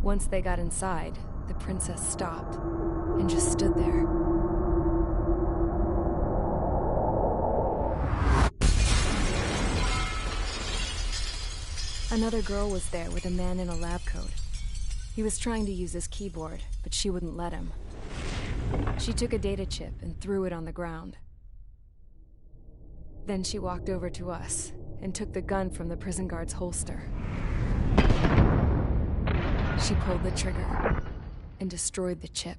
Once they got inside, the princess stopped and just stood there. Another girl was there with a man in a lab coat. He was trying to use his keyboard, but she wouldn't let him. She took a data chip and threw it on the ground. Then she walked over to us and took the gun from the prison guard's holster. She pulled the trigger and destroyed the chip.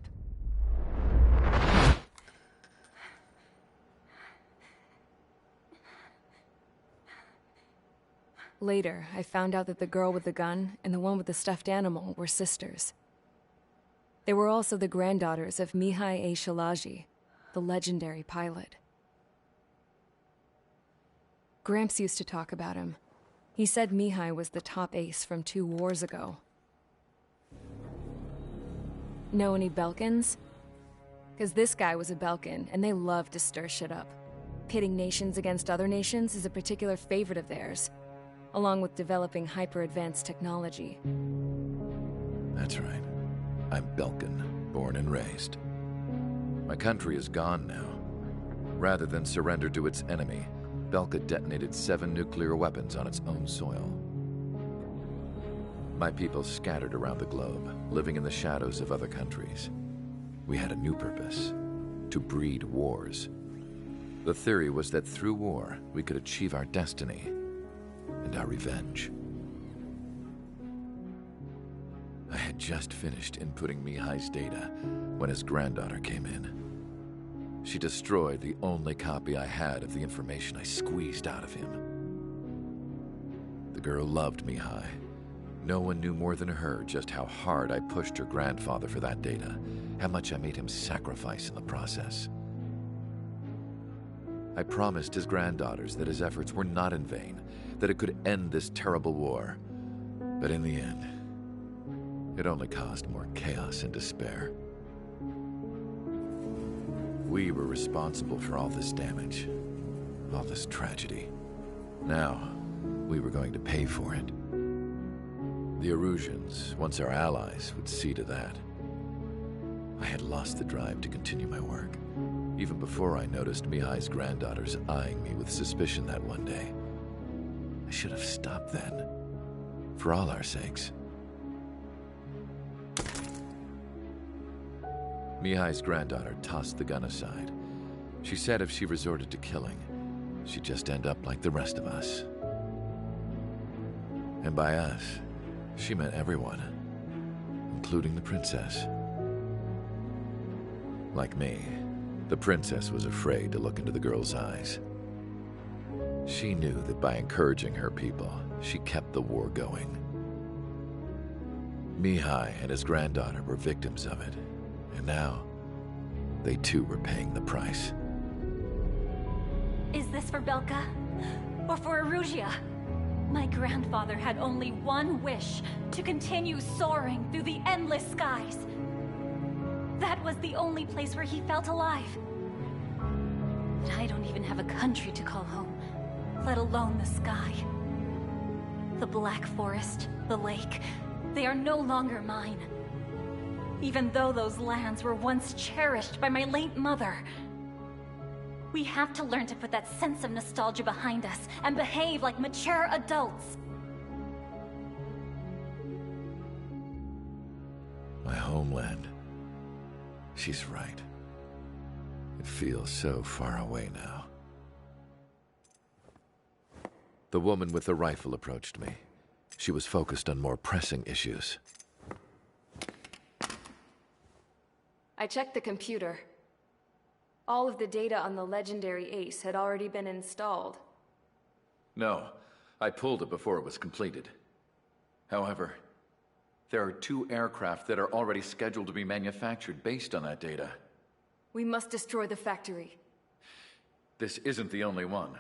Later, I found out that the girl with the gun and the one with the stuffed animal were sisters. They were also the granddaughters of Mihai A. Shalaji, the legendary pilot. Gramps used to talk about him. He said Mihai was the top ace from 2 wars ago. Know any Belkins? Because this guy was a Belkin, and they love to stir shit up. Pitting nations against other nations is a particular favorite of theirs, along with developing hyper-advanced technology.
That's right. I'm Belkin, born and raised. My country is gone now. Rather than surrender to its enemy, Belka detonated 7 nuclear weapons on its own soil. My people scattered around the globe, living in the shadows of other countries. We had a new purpose: to breed wars. The theory was that through war, we could achieve our destiny and our revenge. I had just finished inputting Mihai's data when his granddaughter came in. She destroyed the only copy I had of the information I squeezed out of him. The girl loved Mihai. No one knew more than her just how hard I pushed her grandfather for that data, how much I made him sacrifice in the process. I promised his granddaughters that his efforts were not in vain, that it could end this terrible war. But in the end, it only caused more chaos and despair. We were responsible for all this damage, all this tragedy. Now, we were going to pay for it. The Erusians, once our allies, would see to that. I had lost the drive to continue my work, even before I noticed Mihai's granddaughters eyeing me with suspicion that one day. I should have stopped then, for all our sakes. Mihai's granddaughter tossed the gun aside. She said if she resorted to killing, she'd just end up like the rest of us. And by us, she meant everyone, including the princess. Like me, the princess was afraid to look into the girl's eyes. She knew that by encouraging her people, she kept the war going. Mihai and his granddaughter were victims of it, and now, they too were paying the price.
Is this for Belka? Or for Erusea? My grandfather had only one wish, to continue soaring through the endless skies. That was the only place where he felt alive. But I don't even have a country to call home, let alone the sky. The Black Forest, the lake, they are no longer mine. Even though those lands were once cherished by my late mother. We have to learn to put that sense of nostalgia behind us and behave like mature adults.
My homeland. She's right. It feels so far away now. The woman with the rifle approached me. She was focused on more pressing issues.
I checked the computer. All of the data on the legendary Ace had already been installed.
No, I pulled it before it was completed. However, there are 2 aircraft that are already scheduled to be manufactured based on that data.
We must destroy the factory.
This isn't the only one.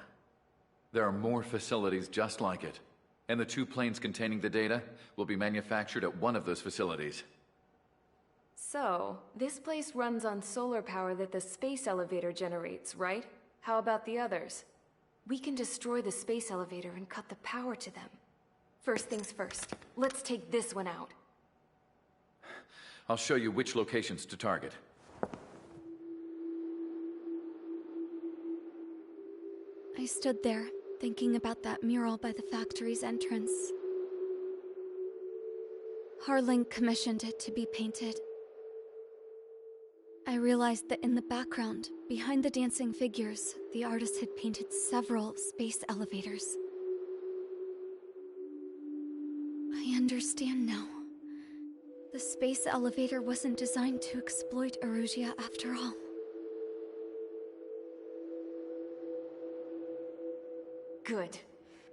There are more facilities just like it, and the 2 planes containing the data will be manufactured at one of those facilities.
So, this place runs on solar power that the space elevator generates, right? How about the others? We can destroy the space elevator and cut the power to them. First things first, let's take this one out.
I'll show you which locations to target.
I stood there, thinking about that mural by the factory's entrance. Harling commissioned it to be painted. I realized that in the background, behind the dancing figures, the artist had painted several space elevators. I understand now. The space elevator wasn't designed to exploit Erusea after all.
Good.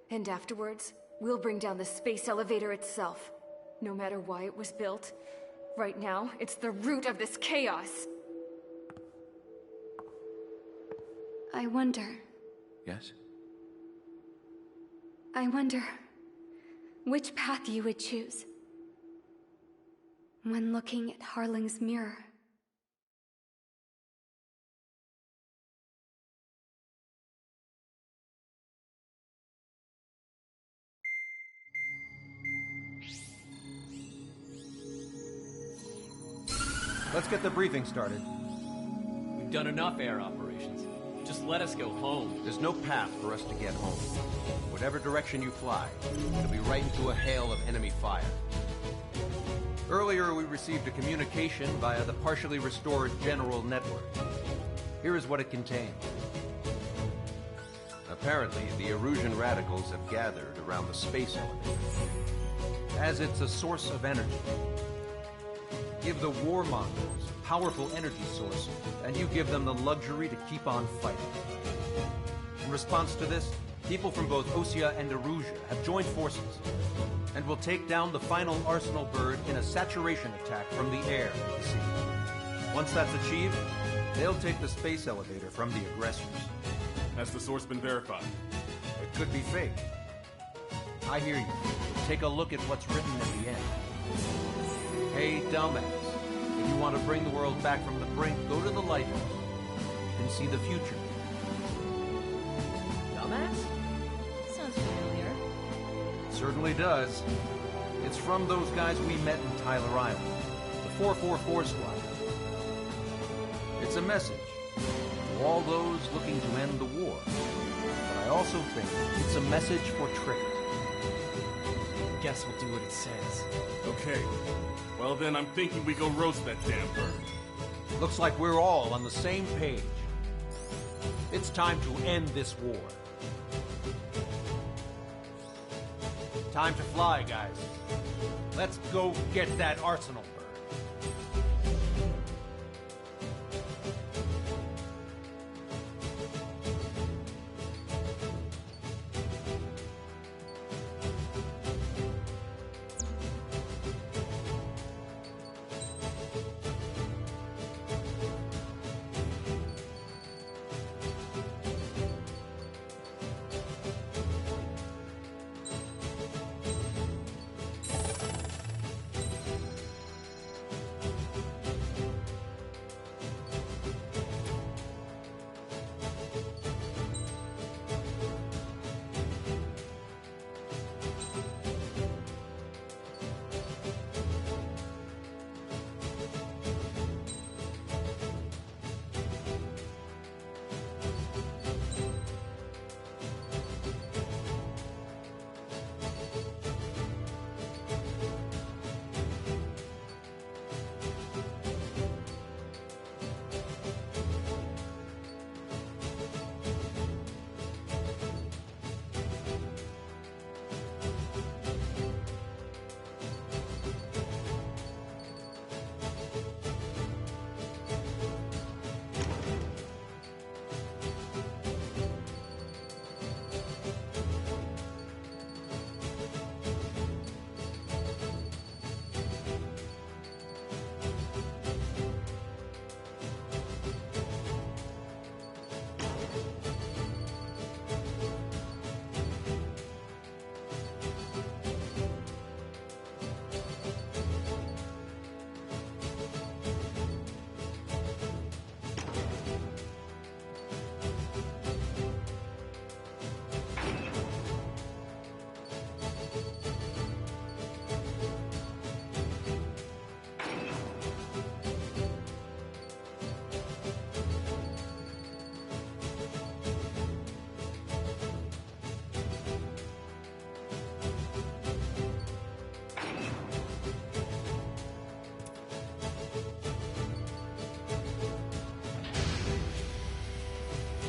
And afterwards, we'll bring down the space elevator itself. No matter why it was built, right now, it's the root of this chaos.
I wonder.
Yes?
I wonder which path you would choose when looking at Harling's mirror.
Let's get the briefing started.
We've done enough air operations. Just let us go home.
There's no path for us to get home. Whatever direction you fly, it'll be right into a hail of enemy fire. Earlier, we received a communication via the partially restored General Network. Here is what it contained. Apparently, the Erusian radicals have gathered around the space elevator, as it's a source of energy. Give the warmongers a powerful energy source, and you give them the luxury to keep on fighting. In response to this, people from both Osea and Erusea have joined forces, and will take down the final Arsenal bird in a saturation attack from the air and the sea. Once that's achieved, they'll take the space elevator from the aggressors.
Has the source been verified?
It could be fake. I hear you. Take a look at what's written at the end. Hey, dumbass. If you want to bring the world back from the brink, go to the lighthouse. You can see the future.
Dumbass? Sounds familiar.
It certainly does. It's from those guys we met in Tyler Island. The 444 Squad. It's a message to all those looking to end the war. But I also think it's a message for Trigger.
Guess we'll do what it says.
Okay. Well then, I'm thinking we go roast that damn bird.
Looks like we're all on the same page. It's time to end this war. Time to fly, guys. Let's go get that arsenal bird.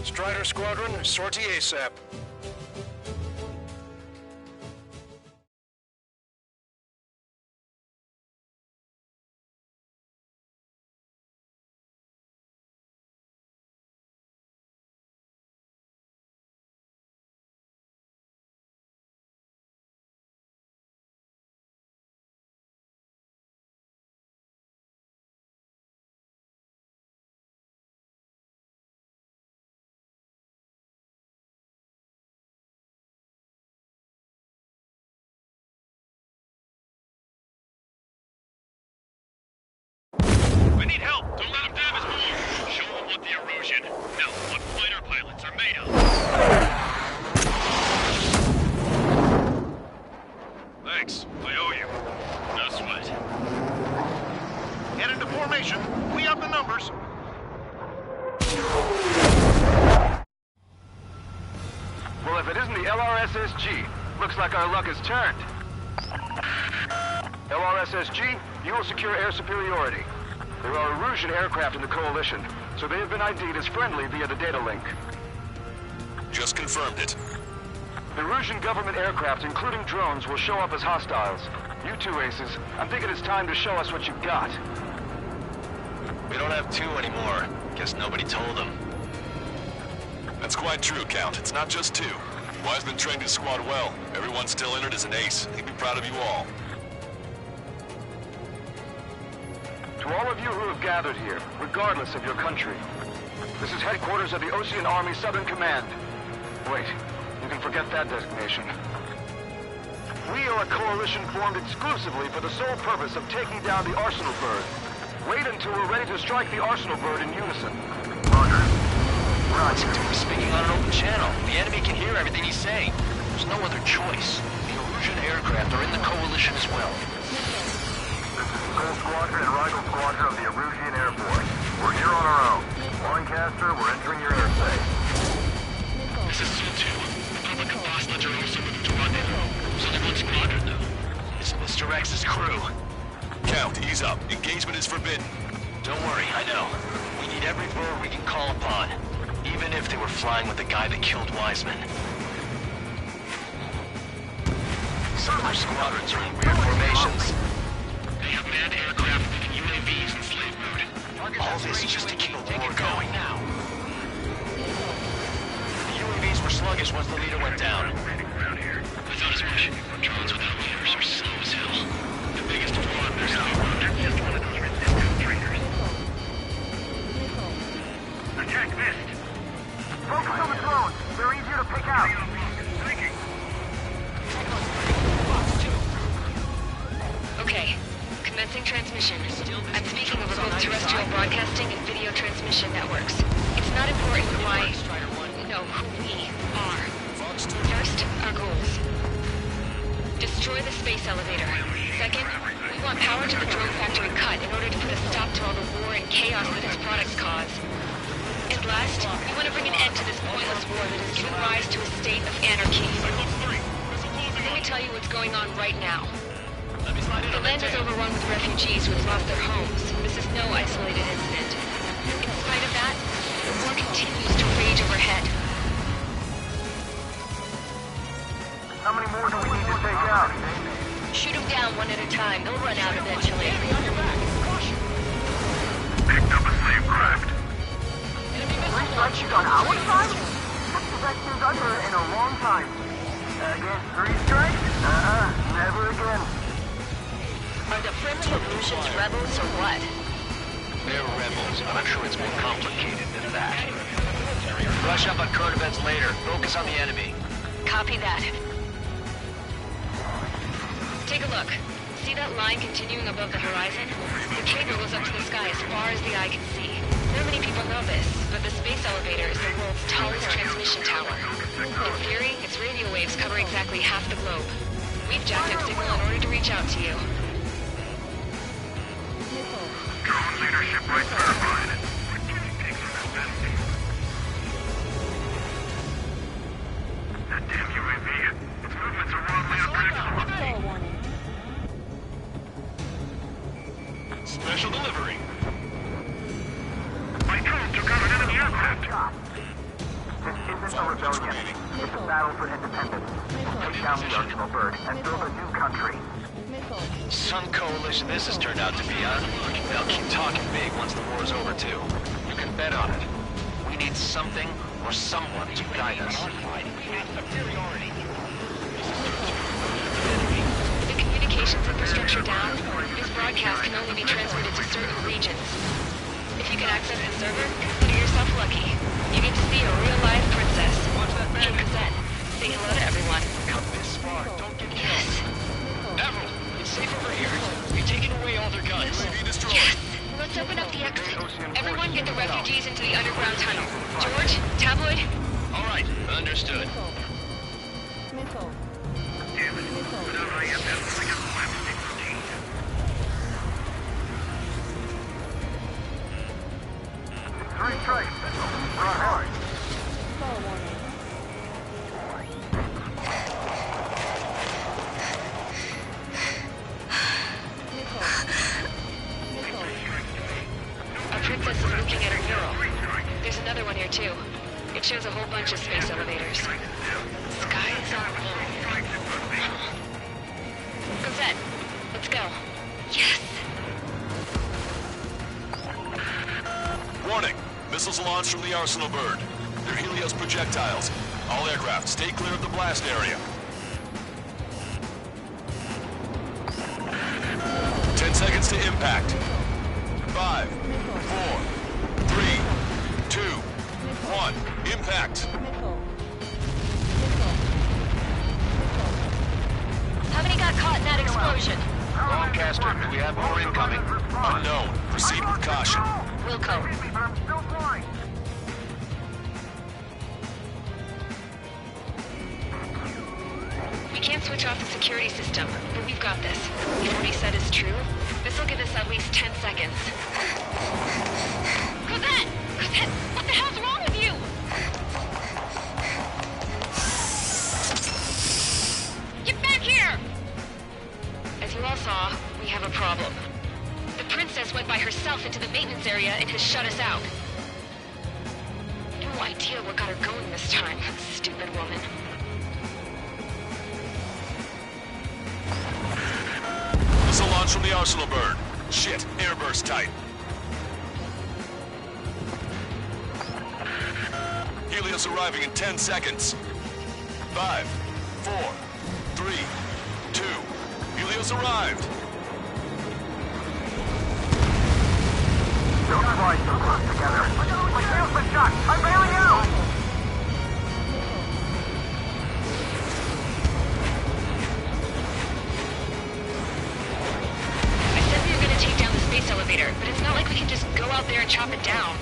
Strider Squadron, sortie ASAP.
We need help! Don't let them damage more! Show them what the erosion, no, what fighter pilots are made of! Thanks, I owe you. No sweat.
Get into formation. We have the numbers.
Well, if it isn't the LRSSG, looks like our luck has turned. LRSSG, you will secure air superiority. There are Erusian aircraft in the Coalition, so they have been ID'd as friendly via the data link.
Just confirmed it.
The Erusian government aircraft, including drones, will show up as hostiles. You two aces, I'm thinking it's time to show us what you've got.
We don't have two anymore. Guess nobody told them.
That's quite true, Count. It's not just two. Wiseman trained his squad well. Everyone still entered as an ace. He'd be proud of you all.
To all of you who have gathered here, regardless of your country, this is headquarters of the Osean Army Southern Command. Wait, you can forget that designation. We are a coalition formed exclusively for the sole purpose of taking down the Arsenal Bird. Wait until we're ready to strike the Arsenal Bird in unison.
Roger. We're speaking on an open channel. The enemy can hear everything he's saying. There's no other choice. The Erusian aircraft are in the coalition as well.
Gold Squadron and Rigel Squadron of the Erusian Air Force. We're here on our own. Lancaster, we're entering your airspace.
This is Su-2. The public of Bosledge are also moving to rendezvous. So they're one squadron, though.
It's Mr. X's crew.
Count, ease up. Engagement is forbidden.
Don't worry, I know. We need every bird we can call upon. Even if they were flying with the guy that killed Wiseman. Some of our squadrons are in weird formations.
They have manned aircraft and UAVs in slave mode.
All this just to keep the war going now. The UAVs were sluggish once the leader went down.
I thought as much. Drones without leaders are slow as hell. The biggest flaw in their system is one of those resistance traitors. Attack missed.
Focus on the drones. They're easier to pick out.
Okay. Commencing transmission. I'm speaking over both terrestrial broadcasting and video transmission networks. It's not important why... No, who we are. First, our goals. Destroy the space elevator. Second, we want power to the drone factory cut in order to put a stop to all the war and chaos that its products cause. And last, we want to bring an end to this pointless war that has given rise to a state of anarchy. Let me tell you what's going on right now. The land is overrun with refugees who have lost their homes. This is no isolated incident. In spite of that, the war continues to rage overhead.
How many more do we need to take out?
Shoot them down one at a time. They'll run out eventually.
Picked up a slave craft.
Three strikes on our side? That seems under in a long time. Against three strikes? Never again.
Are the friendly illusions rebels or what?
They're rebels, but I'm sure it's more complicated than that. Brush up on current events later. Focus on the enemy.
Copy that. Take a look. See that line continuing above the horizon? The cable goes up to the sky as far as the eye can see. Not many people know this, but the space elevator is the world's tallest transmission tower. In theory, its radio waves cover exactly half the globe. We've jacked up signal in order to reach out to you.
Drone leadership right verified. That damn UAV. Its movements are wrongly unpredictable.
Special delivery.
My drone took out an enemy aircraft.
This isn't a rebellion. It's a battle for independence. Take down the Arsenal Bird and build a new country.
Some coalition this has turned out to be, huh? They'll keep talking big once the war's over, too. You can bet on it. We need something or someone to guide us.
With the communications infrastructure down, this broadcast can only be transmitted to certain regions. If you can access the server, consider yourself lucky. You get to see a real-life princess. Hey, Cosette, say hello to everyone.
Come this far, don't get
Yes.
Avril, it's safe over here. You're taking away all their guns.
Yes! Let's open up the exit. Everyone get the refugees into the underground tunnel. George, Tabloid?
All right, understood.
Three strikes. Run hard.
Our princess is looking at her mural. There's another one here too. It shows a whole bunch of space elevators. Sky is on blue. Cosette, let's go. Yes!
Warning! Missiles launched from the Arsenal Bird. They're Helios projectiles. All aircraft, stay clear of the blast area. 10 seconds to impact. 5, 4, 3, 2, 1. Impact.
How many got caught in that explosion?
Lancaster, do we have more incoming?
Unknown. Proceed with caution.
Wilco.
But I'm still flying.
We can't switch off the security system, but we've got this. If what he said is true, this will give us at least 10 seconds. Cosette! Cosette! What the hell's wrong with you? Get back here! As you all saw, we have a problem. The princess went by herself into the maintenance area and has shut us out. No idea what got her going this time. Stupid woman.
Missile launch from the Arsenal bird. Shit, airburst tight. Helios arriving in 10 seconds. 5, 4, 3, 2. Helios arrived.
Don't fly so close together. My tail's been shot. I'm bailing out.
I said we were going to take down the space elevator, but it's not like we can just go out there and chop it down.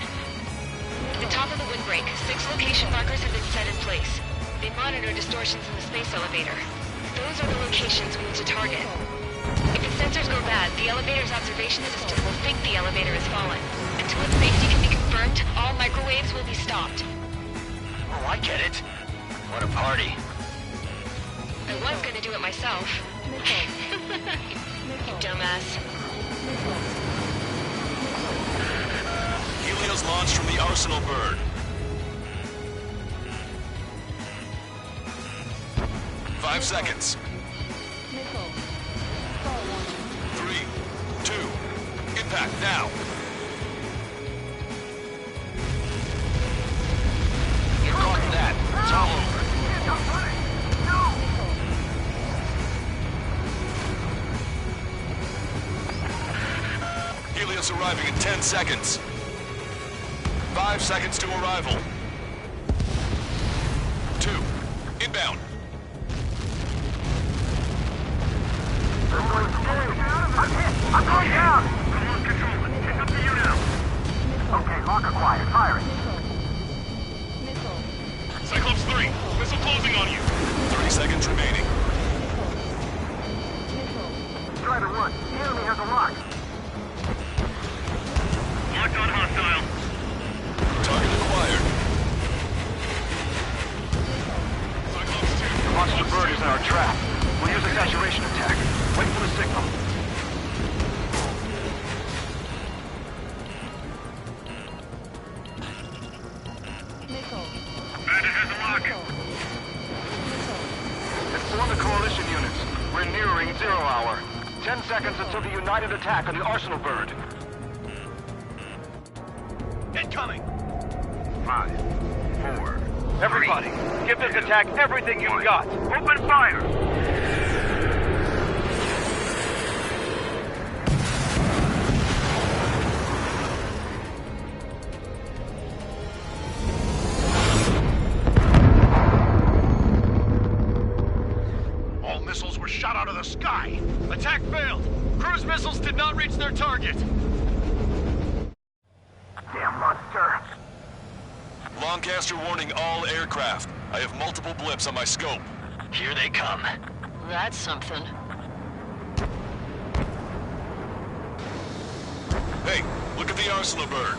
At the top of the windbreak, 6 location markers have been set in place. They monitor distortions in the space elevator. Those are the locations we need to target. If the sensors go bad, the elevator's observation system will think the elevator has fallen. Until its safety can be confirmed, all microwaves will be stopped.
Oh, I get it. What a party.
I was gonna do it myself. You dumbass.
Helios launched from the Arsenal bird. 5 seconds. 3, 2, impact now.
You caught that. It's all over.
Helios arriving in 10 seconds. 5 seconds to arrival. 2, inbound.
I'm going down! Control it. It's up to you now. Okay, lock acquired. Fire it.
Cyclops 3, missile closing on you. 30 seconds remaining.
Strider 1, the enemy has a lock.
Locked on hostile.
Target acquired.
Cyclops 2.
The monster bird is in our trap. We'll use a saturation attack. Wait for the signal.
Bandit has a lock.
Inform the coalition units. We're nearing 0 hour. 10 seconds until the united attack on the Arsenal bird.
Incoming.
5, 4. Everybody, give this attack everything you've got.
Open fire.
All missiles were shot out of the sky. Attack failed. Cruise missiles did not reach their target.
Damn monster.
Lancaster warning all aircraft. I have multiple blips on my scope.
Here they come.
That's something.
Hey, look at the Arsenal bird.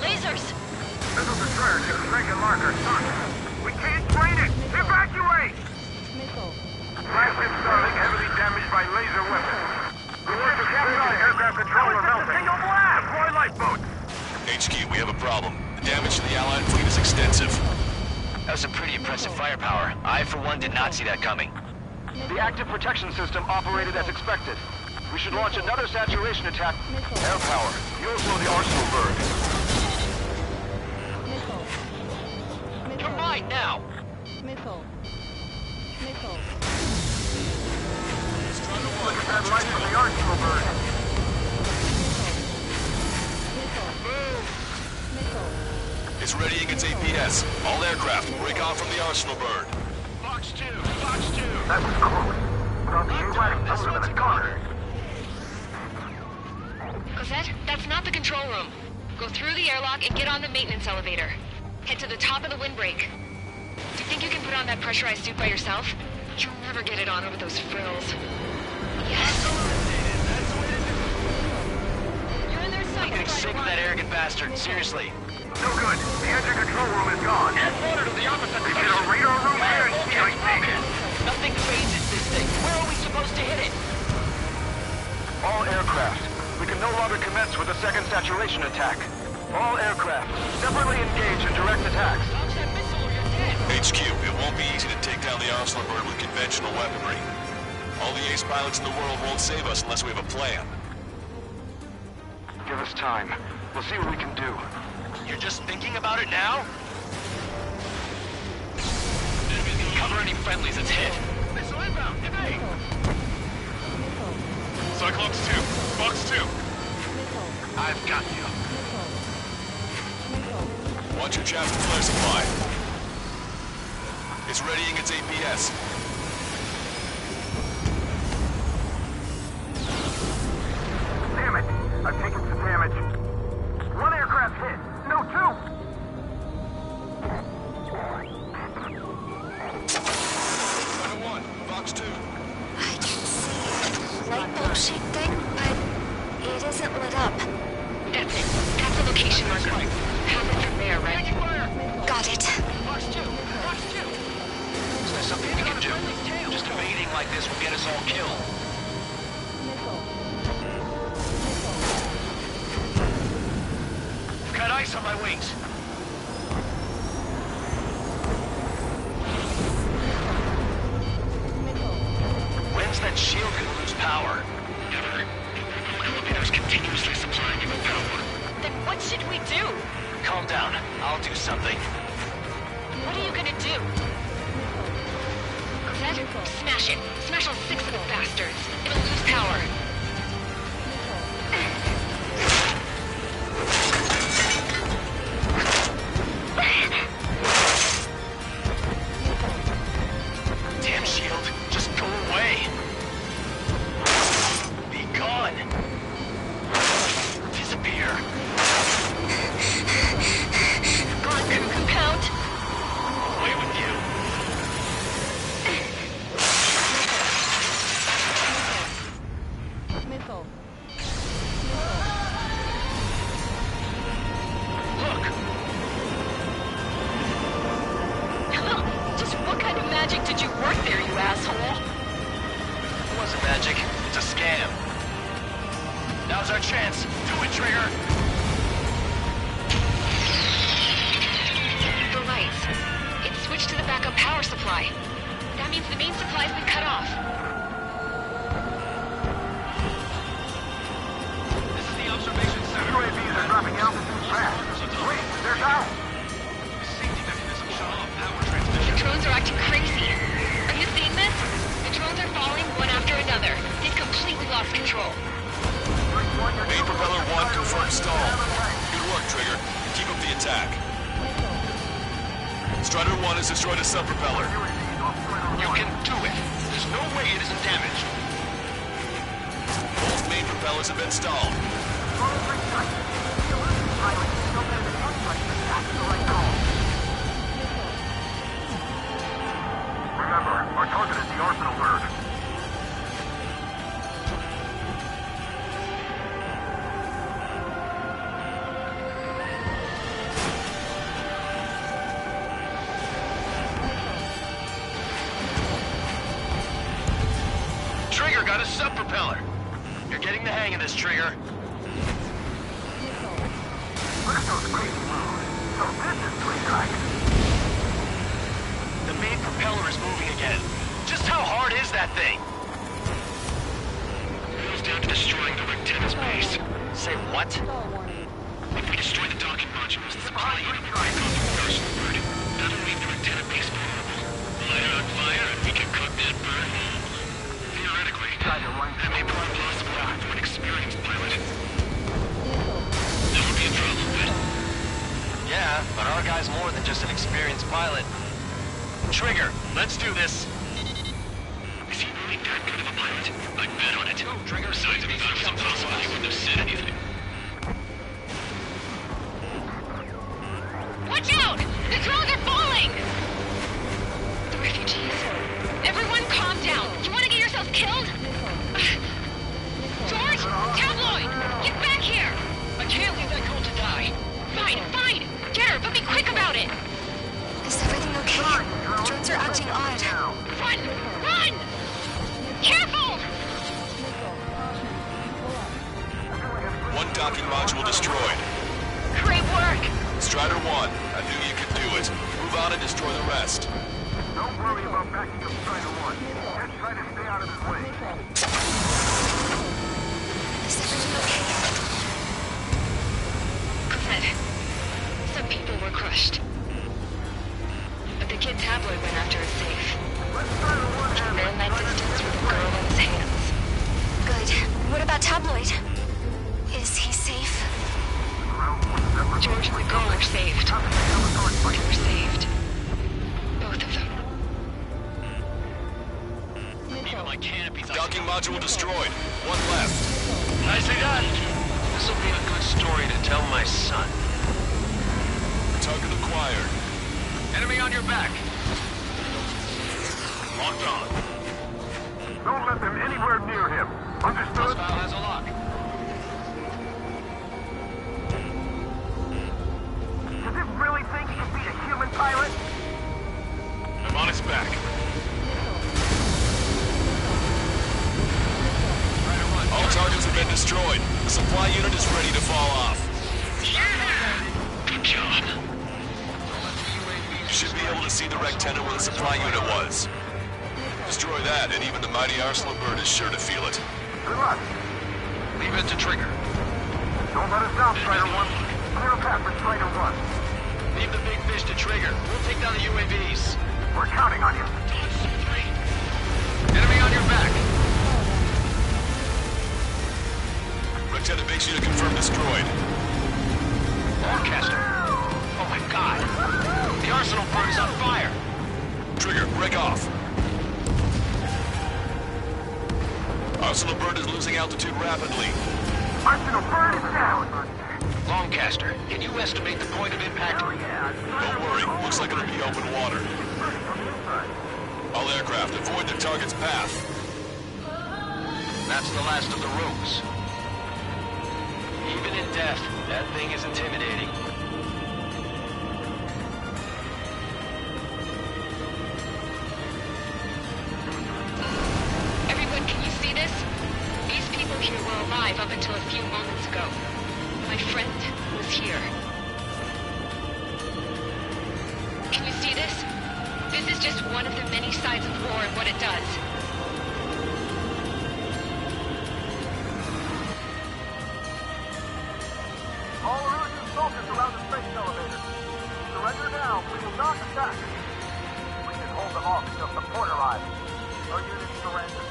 Lasers!
Missile destroyer to the second marker. We can't drain it. Evacuate! Flagship Starling heavily damaged by laser weapons. The work of aircraft controller melting. Single blast! Deploy lifeboats!
HQ, we have a problem. The damage to the Allied fleet is extensive.
That was some pretty impressive firepower. I, for one, did not see that coming.
The active protection system operated as expected. We should launch another saturation attack. Air power. You'll slow the Arsenal bird.
Combine now!
Missile.
Look at that light from the Arsenal bird.
It's readying its APS. All aircraft, break off from the Arsenal bird.
Fox 2! Fox 2!
That was close. Thought the AWACS pulled him in a corner.
Cosette, that's not the control room. Go through the airlock and get on the maintenance elevator. Head to the top of the windbreak. Do you think you can put on that pressurized suit by yourself? You'll never get it on over those frills. Yes! You're in their
I'm
sight.
getting sick of that arrogant bastard, seriously.
No good. The engine control room is gone.
Add water to the opposite
They get a radar room here and CIC.
Nothing phases this thing. Where are we supposed to hit it?
All aircraft. We can no longer commence commence with the second saturation attack. All aircraft, separately engage in direct attacks.
HQ, it won't be easy to take down the Arsenal bird with conventional weaponry. All the ace pilots in the world won't save us unless we have a plan.
Give us time. We'll see what we can do.
You're just thinking about it now? Cover any friendlies that's hit.
Missile inbound! Evade! Cyclops 2. Fox 2.
I've got you.
Watch your chaff and flare supply. It's readying its APS.
Damn it! I've taken some damage. One aircraft hit. No, two!
Fox 2.
I can see light bulb shape thing, but it isn't lit up.
That's it. That's the location marker. Have it from there, right?
Got it.
Fox 2. Fox 2. Is there something we can do? Just evading like this will get us all killed. Got ice on my wings. When's that shield gonna lose power?
Never. Elevator's continuously supplying you with power.
Then what should we do?
Calm down. I'll do something.
What are you gonna do? Zed, smash it. Smash all 6 of the bastards. It'll lose power.
Damn shield. Just go away. Be gone. Disappear.
Gone, Cuckoo Pound.
Away with you.
Missile.
Look.
Just what kind of magic did you work there, you asshole?
It wasn't magic. It's a scam. Now's our chance. Do it, Trigger.
The lights. It's switched to the backup power supply. That means the main supply's been cut off.
This is the observation center.
UAVs are dropping altitude fast. Wait, they're down!
Safety mechanism shut off power
The
transmission.
drones are acting crazy. Are you seeing this? The drones are falling one after another. They've completely lost control.
Main propeller 1 confirmed stall. Good work, Trigger. Keep up the attack. Strider 1 has destroyed a sub-propeller.
You can do it. There's no way it isn't damaged.
Both main propellers have been stalled.
Remember, our target is the Arsenal bird.
Trigger got a sub-propeller. You're getting the hang of this, Trigger.
Look at those crazy moves. So this is twin track.
The main propeller is moving again. Just how hard is that thing?
Goes down to destroying the Rectenna's base.
Say what?
If we destroy the docking modules, the supply unit will break off the Arsenal bird. That'll leave the Rectenna base vulnerable. Light it on fire and we can cook that bird whole. Theoretically, that may prove possible to an experienced pilot. That would be a problem, but...
Yeah, but our guy's more than just an experienced pilot. Trigger, let's do this.
Is he really that good of a pilot? I'd bet on it. Trigger, besides, if he thought it was impossible, he wouldn't have said anything.
Watch out! The drones are falling! The refugees. Everyone calm down. You want to get yourself killed? George! Tabloid! Get back here!
I can't leave that girl to die.
Fine, fine! Get her, but be quick about it!
Is everything okay? Drones are acting odd.
Run! Run! Careful!
Try to stay out of his way.
Is everything okay?
Cosette, some people were crushed. But the kid tabloid went after a safe. He ran that distance with a girl in his hands.
Good. What about Tabloid? Is he safe?
George and the girl were saved. They were saved. Both of them.
Even my canopies.
Docking module destroyed. One left.
Nicely done. This'll be a good story to tell my son.
Target acquired.
Enemy on your back. Locked on.
Don't let them anywhere near him. Understood?
File has a lock.
Does it really think he can beat a human pilot?
I'm on his back. All targets have been destroyed. The supply unit is ready to fall off.
Yeah! Good job.
You should be able to see the rectenna where the supply unit was. Destroy that, and even the mighty Arsenal bird is sure to feel it.
Good luck.
Leave it to Trigger.
Don't let us down, Strider 1. Clear a path for Strider 1.
Leave the big fish to Trigger. We'll take down the UAVs.
We're counting on you.
Enemy on your back.
Rectenna base unit confirmed destroyed.
Lancaster. Oh my god. The Arsenal bird is on fire.
Trigger, break off. Arsenal bird is losing altitude rapidly.
Arsenal bird is down.
Lancaster, can you estimate the point of impact?
Don't worry, looks like it'll be open water. All aircraft, avoid the target's path.
That's the last of the rooms. Even in death, that thing is intimidating.
Everyone, can you see this? These people here were alive up until a few moments ago. My friend was here. Can you see this? This is just one of the many sides of war and what it does.
All Erusian soldiers around the space elevator. Surrender now. We will not attack. We can hold them off until support arrives. Our units surrender.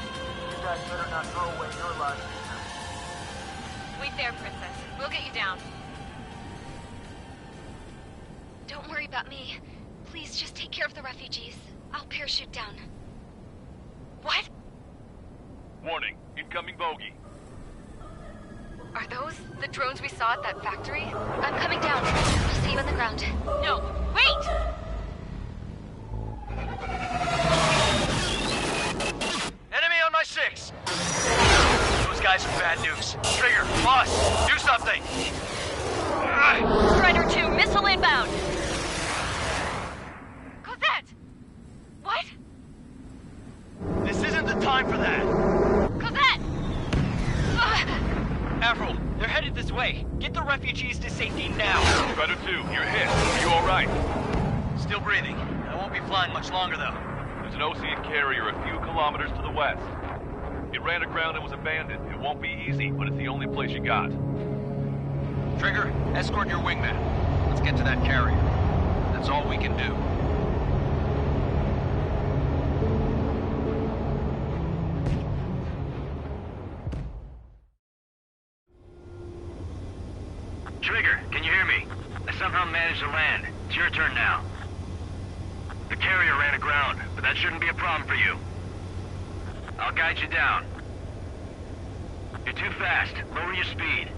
You guys better not throw away your lives.
Wait there, Princess. We'll get you down.
Don't worry about me. Please just take care of the refugees. I'll parachute down. What?
Warning, incoming bogey.
Are those the drones we saw at that factory? I'm coming down. I'll see you on the ground.
No, wait!
Enemy on my 6! Those guys are bad news. Trigger, boss, do something!
Strider 2, missile inbound!
Cosette! What?
This isn't the time for that!
Cosette!
Avril, they're headed this way. Get the refugees to safety now.
Strider 2, you're hit. Are you alright?
Still breathing. I won't be flying much longer, though.
There's an Osean carrier a few kilometers to the west. It ran aground and was abandoned. It won't be easy, but it's the only place you got.
Trigger, escort your wingman. Let's get to that carrier. That's all we can do.
Trigger, can you hear me? I somehow managed to land. It's your turn now. The carrier ran aground, but that shouldn't be a problem for you. I'll guide you down. You're too fast. Lower your speed.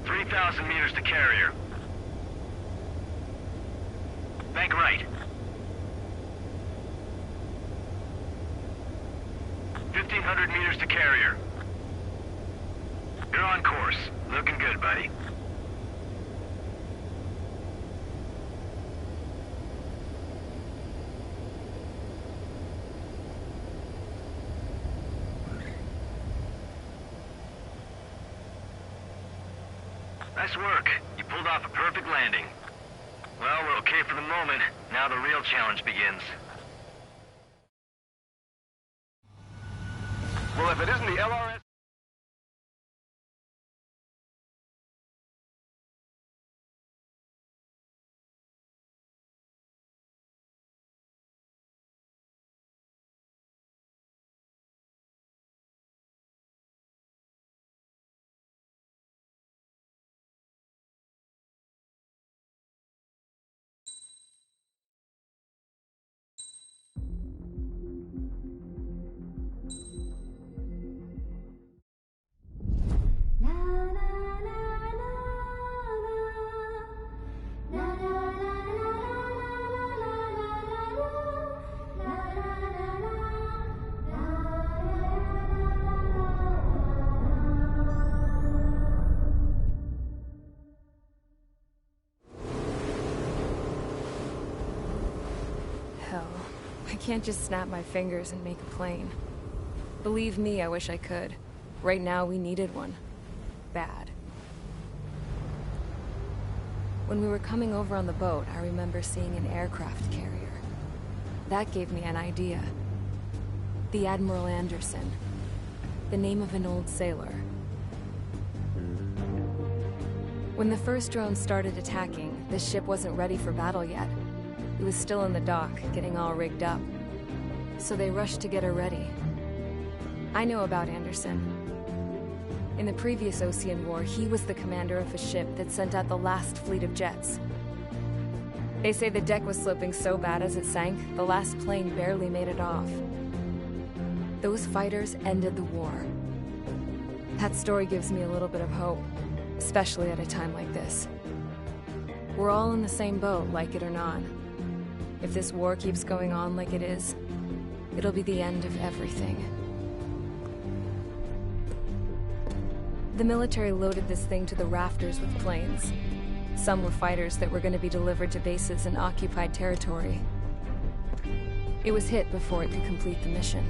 3,000 meters to carrier. Bank right. 1,500 meters to carrier. You're on course. Looking good, buddy. Nice work. You pulled off a perfect landing. Well, we're okay for the moment. Now the real challenge begins.
Well, if it isn't the LRS...
Hell, I can't just snap my fingers and make a plane. Believe me, I wish I could. Right now, we needed one. Bad. When we were coming over on the boat, I remember seeing an aircraft carrier. That gave me an idea. The Admiral Anderson. The name of an old sailor. When the first drone started attacking, the ship wasn't ready for battle yet. It was still in the dock, getting all rigged up. So they rushed to get her ready. I know about Anderson. In the previous Osean War, he was the commander of a ship that sent out the last fleet of jets. They say the deck was sloping so bad as it sank, the last plane barely made it off. Those fighters ended the war. That story gives me a little bit of hope, especially at a time like this. We're all in the same boat, like it or not. If this war keeps going on like it is, it'll be the end of everything. The military loaded this thing to the rafters with planes. Some were fighters that were going to be delivered to bases in occupied territory. It was hit before it could complete the mission.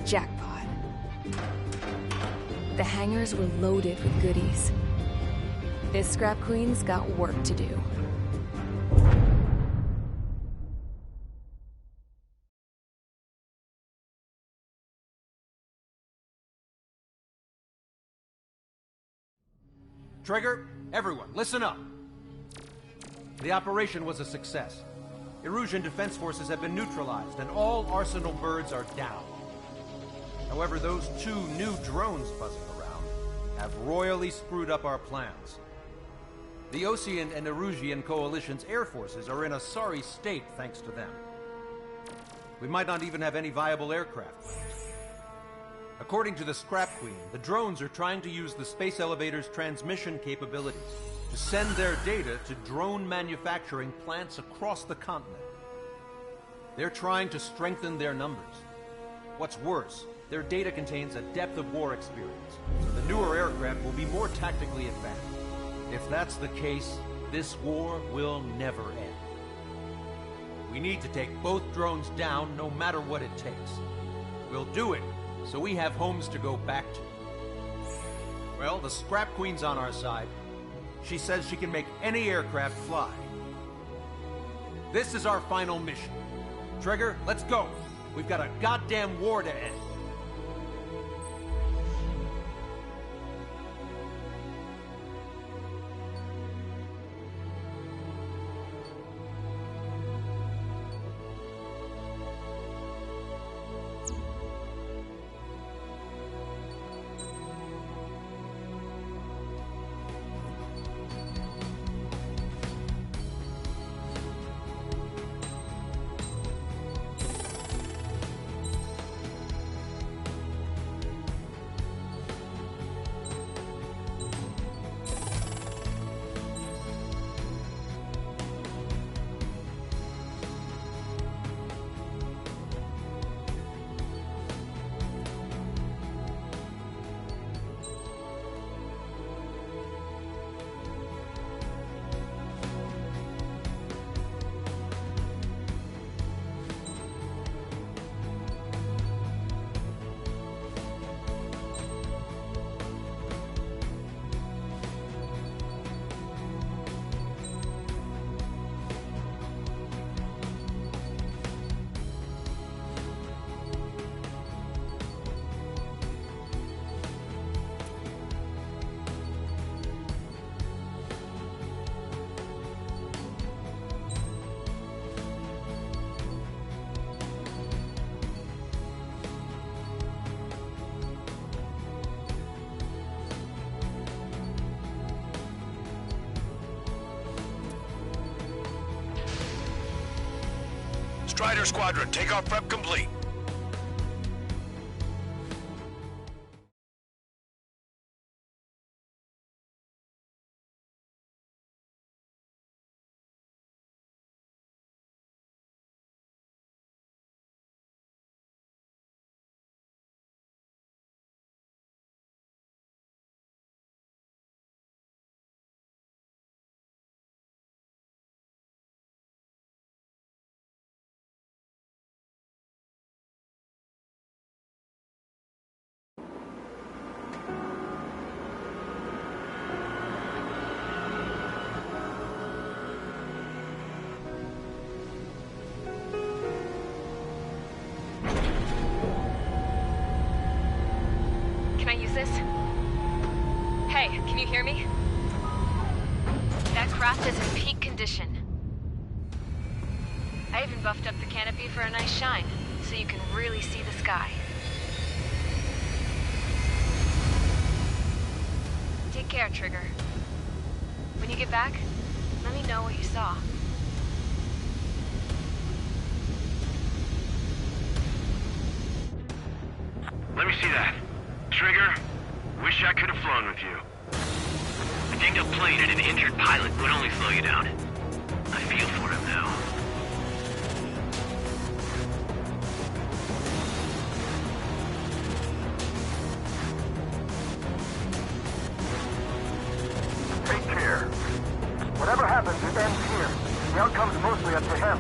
Jackpot. The hangars were loaded with goodies. This Scrap Queen's got work to do.
Trigger, everyone, listen up. The operation was a success. Erusian defense forces have been neutralized, and all Arsenal birds are down. However, those 2 new drones buzzing around have royally screwed up our plans. The Osean and Erusian coalition's air forces are in a sorry state thanks to them. We might not even have any viable aircraft left. According to the Scrap Queen, the drones are trying to use the space elevator's transmission capabilities to send their data to drone manufacturing plants across the continent. They're trying to strengthen their numbers. What's worse, their data contains a depth of war experience, so the newer aircraft will be more tactically advanced. If that's the case, this war will never end. We need to take both drones down no matter what it takes. We'll do it, so we have homes to go back to. Well, the Scrap Queen's on our side. She says she can make any aircraft fly. This is our final mission. Trigger, let's go. We've got a goddamn war to end.
Strider Squadron, takeoff prep complete.
Can I use this? Hey, can you hear me? That craft is in peak condition. I even buffed up the canopy for a nice shine, so you can really see the sky. Take care, Trigger. When you get back, let me know what you saw.
Let me see that. Trigger, wish I could have flown with you. A dinged-up plane and an injured pilot would only slow you down. I feel for him now.
Take care. Whatever happens, it ends here. The outcome's mostly up to him.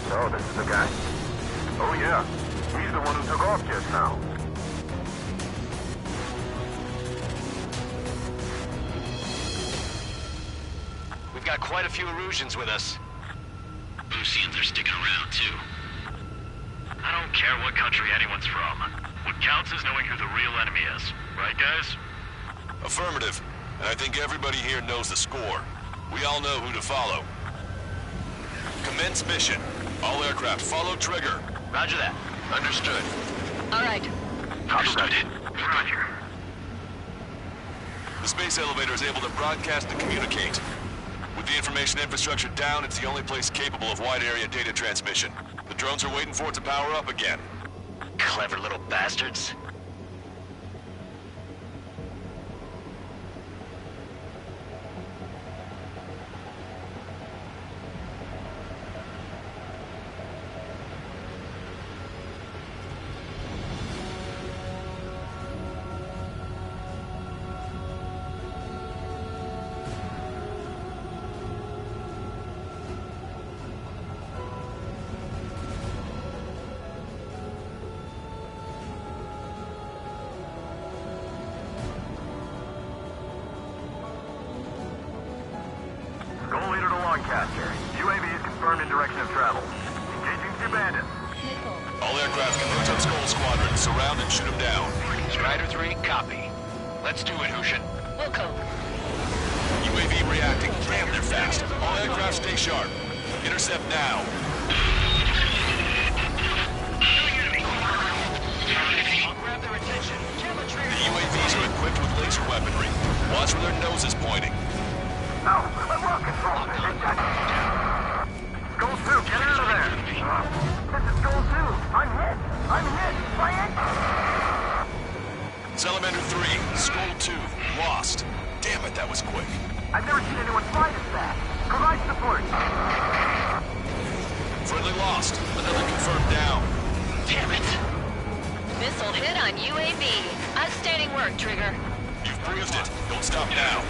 So, this is the guy? Oh yeah. He's the one who took off just now.
We've got quite a few Erusians with us.
Lucians are sticking around, too. I don't care what country anyone's from. What counts is knowing who the real enemy is. Right, guys?
Affirmative. And I think everybody here knows the score. We all know who to follow. Commence mission. All aircraft follow Trigger.
Roger that.
Understood.
All right.
Understood. Roger.
The space elevator is able to broadcast and communicate. With the information infrastructure down, it's the only place capable of wide-area data transmission. The drones are waiting for it to power up again.
Clever little bastards.
Goal leader to Lancaster. UAV is confirmed in direction of travel. Engaging the bandits.
All aircraft converge on Skull Squadron. Surround and shoot them down.
Strider 3, copy. Let's do it, Hushin.
Wilco.
UAV reacting. Damn, they're fast. All aircraft stay sharp. Intercept now.
I'll grab their attention.
The UAVs are equipped with laser weaponry. Watch where their nose is pointing.
No! I'm well controlled! Skull 2, get out of there! This is Skull 2! I'm hit! I'm hit! By it!
Salamander 3, Skull 2, lost. Damn it, that was quick.
I've never seen anyone fly this fast! Provide support!
Friendly lost. Another confirmed down.
Damn it. Missile hit on UAV. Outstanding work, Trigger.
You've proved it. Don't stop now.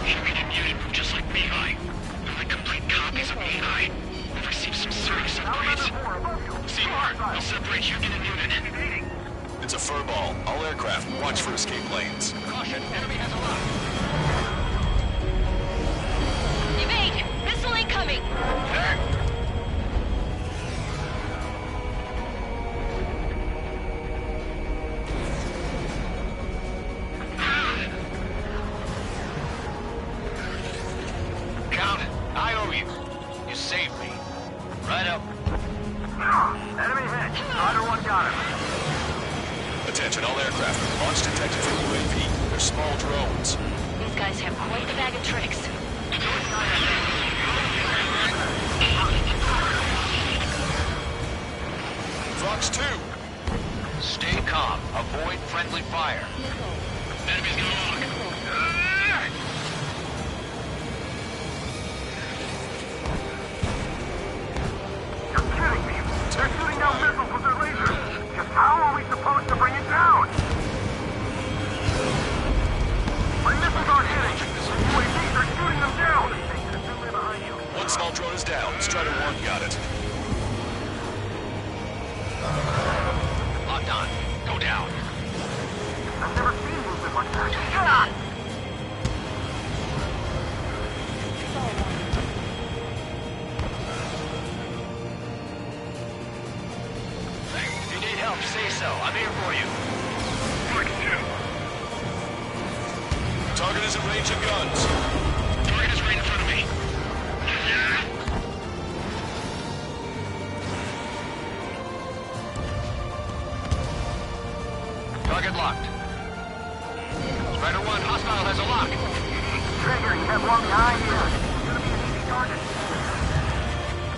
Human and mutant move just like Mihai. They're like complete copies of Mihai. We've received some serious upgrades. Seymour, I'll separate human and mutant.
It's a furball. All aircraft, watch for escape lanes.
Caution, enemy has arrived.
Evade! Missile incoming!
Count it. I owe you. You saved me. Right up.
Enemy hit! Strider 1 got him.
Attention, all aircraft. Launch detected from UAV. They're
guys have quite the bag of tricks.
Fox 2.
Stay calm. Avoid friendly fire.
Enemy's gonna lock.
You're kidding me! They're shooting down missiles with their lasers! Just how are we supposed to bring it down? My missiles aren't hitting! The UAVs are shooting them down!
One small drone is down. Strider 1 got it.
Locked on. Go down.
I've never seen movement like that.
If you need help, say so. I'm here for you.
Target is in range of guns.
Target is right in front of me.
Target locked. Strider 1, hostile has a lock.
Trigger, you have one behind you. It's gonna be an easy target.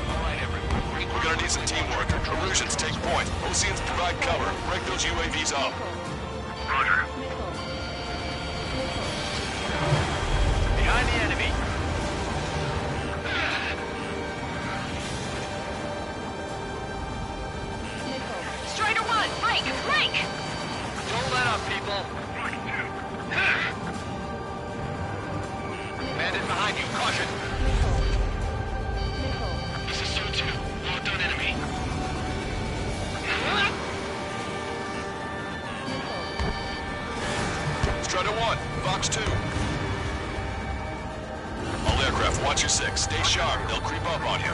All right, everyone.
We're gonna need some teamwork. Erusians take point. Oceans provide cover. Break those UAVs up.
Roger.
Behind the enemy.
Strider 1, break! Break!
Don't let up, people. Bandit behind you. Caution.
This is Zone 2. Locked on enemy.
Strider 1, Fox 2. All aircraft, watch your 6. Stay sharp. They'll creep up on you.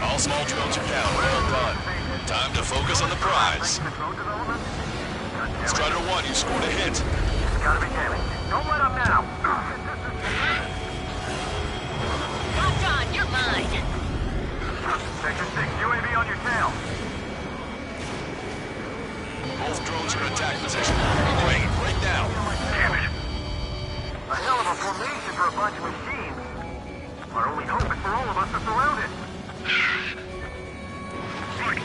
All small drones are down. Well done. Time to focus on the prize. Strider 1, you scored a hit.
Gotta be damaged. Don't let up now.
Locked on, you're mine.
Sector 6, UAV on your tail.
Both drones are in attack position. Great, break now.
Damn it. A hell of a formation for a bunch of machines. Our only hope is for all of us to surround it.
Fox 2.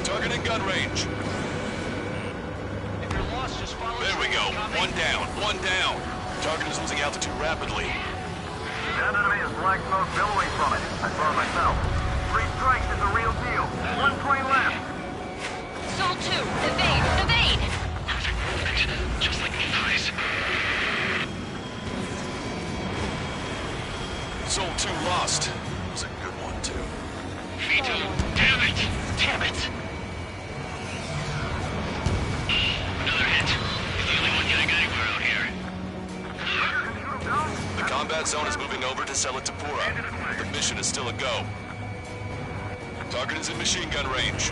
Target in gun range.
If you're lost, just follow.
There we go. One down. One down. Target is losing altitude rapidly.
That enemy is black smoke billowing from it. I saw it myself. 3 strikes is the real deal. 1 plane left.
Sol 2, evade! Evade!
Perfect movement. Just like me, guys.
Sol 2 lost. It was a good one, too.
V2. Damn it! Damn it! Another hit. He's the only one getting anywhere out here.
The combat zone is moving over to Selatapura. The mission is still a go. Target is in machine gun range.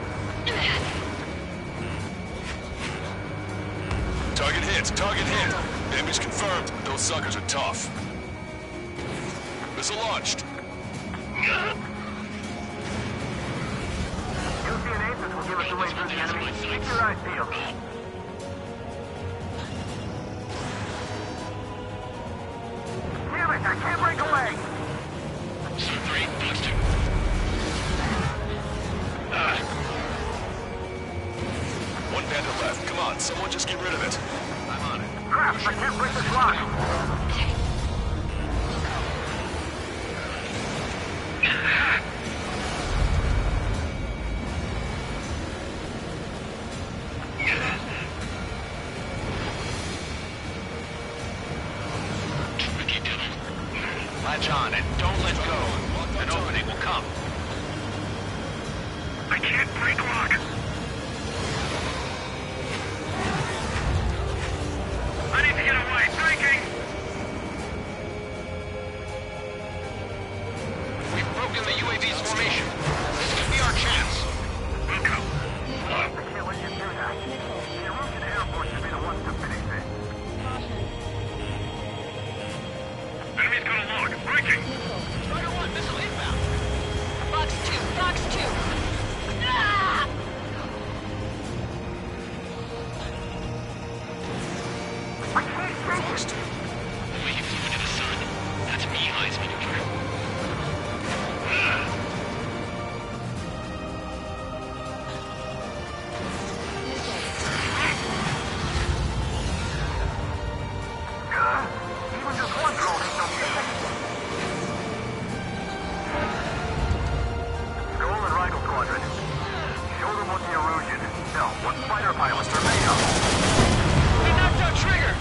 Target hit. Target hit. Damage confirmed. Those suckers are tough. Missile launched.
UC and Aces will give us the way through the enemy. Keep your eyes peeled. Damn it! I can't break away!
Zone 3, Fox 2.
One bandit left. Come on, someone just get rid of it.
I'm on it.
Crap! I can't break this lock!
Latch on and don't let go. An opening will come.
I can't break lock. I need to get away. Breaking.
panicking!
Strider 1, missile inbound!
Fox 2, Fox 2! Ah!
Fox 2. The way he flew into the sun. That's Mihai's maneuver.
Even just one drone ain't no good. Skull and Rhino Squadron. Show them what the Erusian, no, what fighter pilots are made of.
They knocked out Trigger!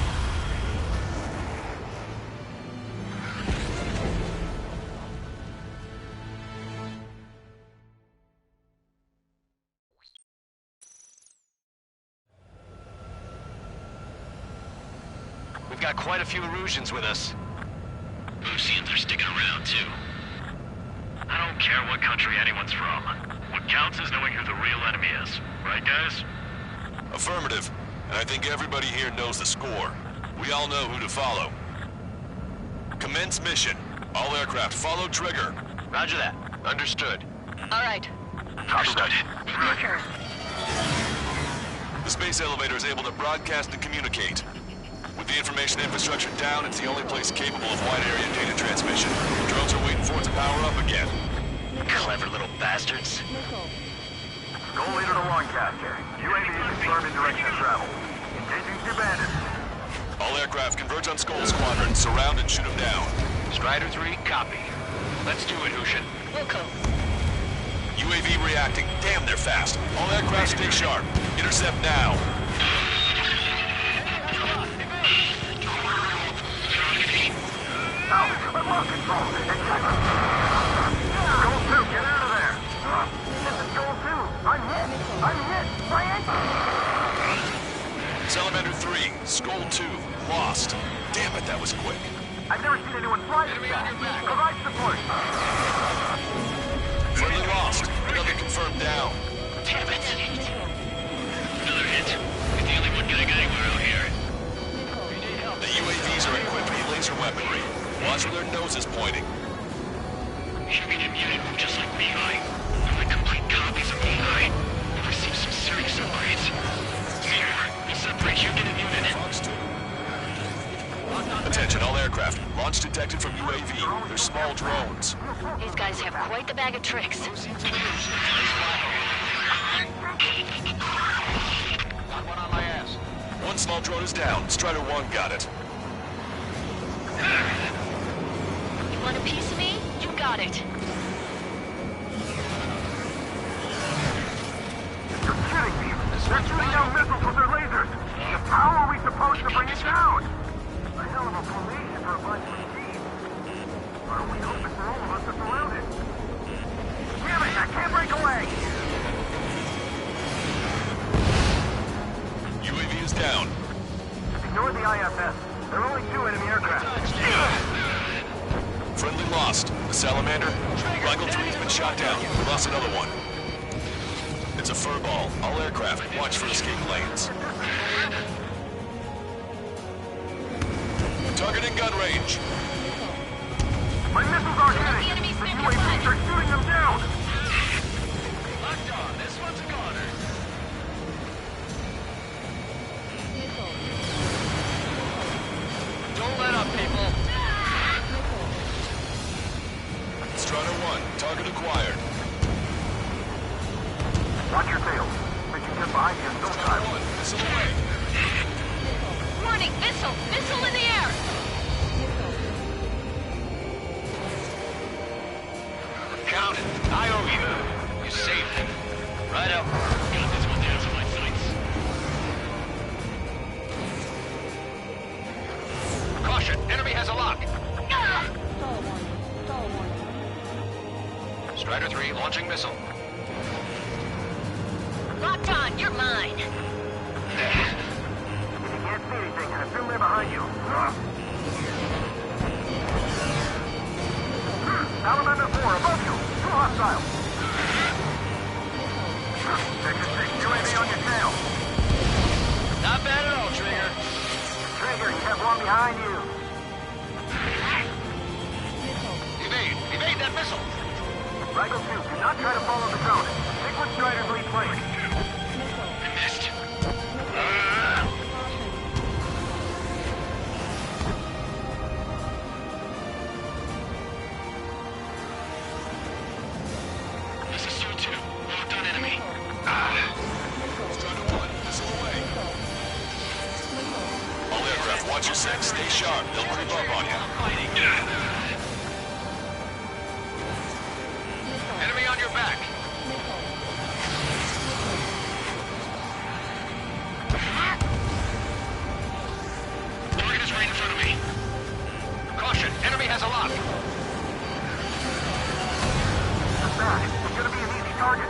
We've got quite a few Erusians with us.
Oseans are sticking around, too.
I don't care what country anyone's from. What counts is knowing who the real enemy is. Right, guys?
Affirmative. And I think everybody here knows the score. We all know who to follow. Commence mission. All aircraft follow Trigger.
Roger that. Understood.
All right.
Understood. Roger.
The space elevator is able to broadcast and communicate. With the information infrastructure down, it's the only place capable of wide-area data transmission. Drones are waiting for it to power up again.
Clever little bastards.
Skull leader to Lancaster. UAV is confirmed in direction of travel. Engaging the bandits.
All aircraft converge on Skull Squadron. Surround and shoot them down.
Strider 3, copy. Let's do it, Hushin.
Wilco.
UAV reacting. Damn, they're fast. All aircraft stay sharp. Intercept now.
I've lost control. Skull 2, get out of there. This is Skull 2. I'm hit. My ankle.
Salamander 3, Skull 2, lost. Damn it, that was quick.
I've never seen anyone fly this fast. Provide support.
Friendly lost. Another confirmed down.
Damn it. Another hit. He's the only one getting anywhere out here.
The UAVs are equipped with laser weaponry. Watch where their nose is pointing.
Human mutant move just like Mihai. They're like complete copies of Mihai. They've received some serious upgrades. Here, we'll separate human and mutant.
Fox 2. Attention, all aircraft. Launch detected from UAV. They're small drones.
These guys have quite the bag of tricks.
Got one on my ass.
One small drone is down. Strider 1 got it.
You want a piece of me? You got it.
You're kidding me. They're shooting down missiles with their lasers. How are we supposed to bring it down? A hell of a formation for a bunch of machines. Why don't we hope it's all of us are surrounded? Damn it, I can't break away.
UAV is down.
Ignore the IFS. There are only 2 enemy aircraft.
Friendly lost. The Salamander. Michael 3's been shot down. We lost another one. It's a furball. All aircraft, watch for escape lanes. Target in gun range.
My missiles aren't hitting. The UAVs are shooting them down.
Locked on. This one's a goner. Don't let up, people.
Strider 1, target acquired.
Watch your tail. They can get behind you in no time.
Missile away.
Warning, missile! Missile in the air!
Count it. I owe you. You saved it. Right up.
Got this one down to my sights.
Caution. Enemy has a lock.
Stall warning.
Strider 3, launching missile.
Locked on, you're mine.
If you can't see anything, I assume they're behind you. Salamander 4, above you. 2 hostiles. Section 6, UAV on your tail.
Not bad at all, Trigger.
Trigger, you have one behind you. Rifle 2, do not try to follow the drone. Stick with Strider's lead plane.
Missed. This is Sol 2. Locked on enemy.
Strider 1, missile away. All aircraft, watch your six. Stay sharp. They'll creep up on you.
Enemy on your back.
Target is right in front of me.
Caution, enemy has a lock.
Back. It's gonna be an easy target.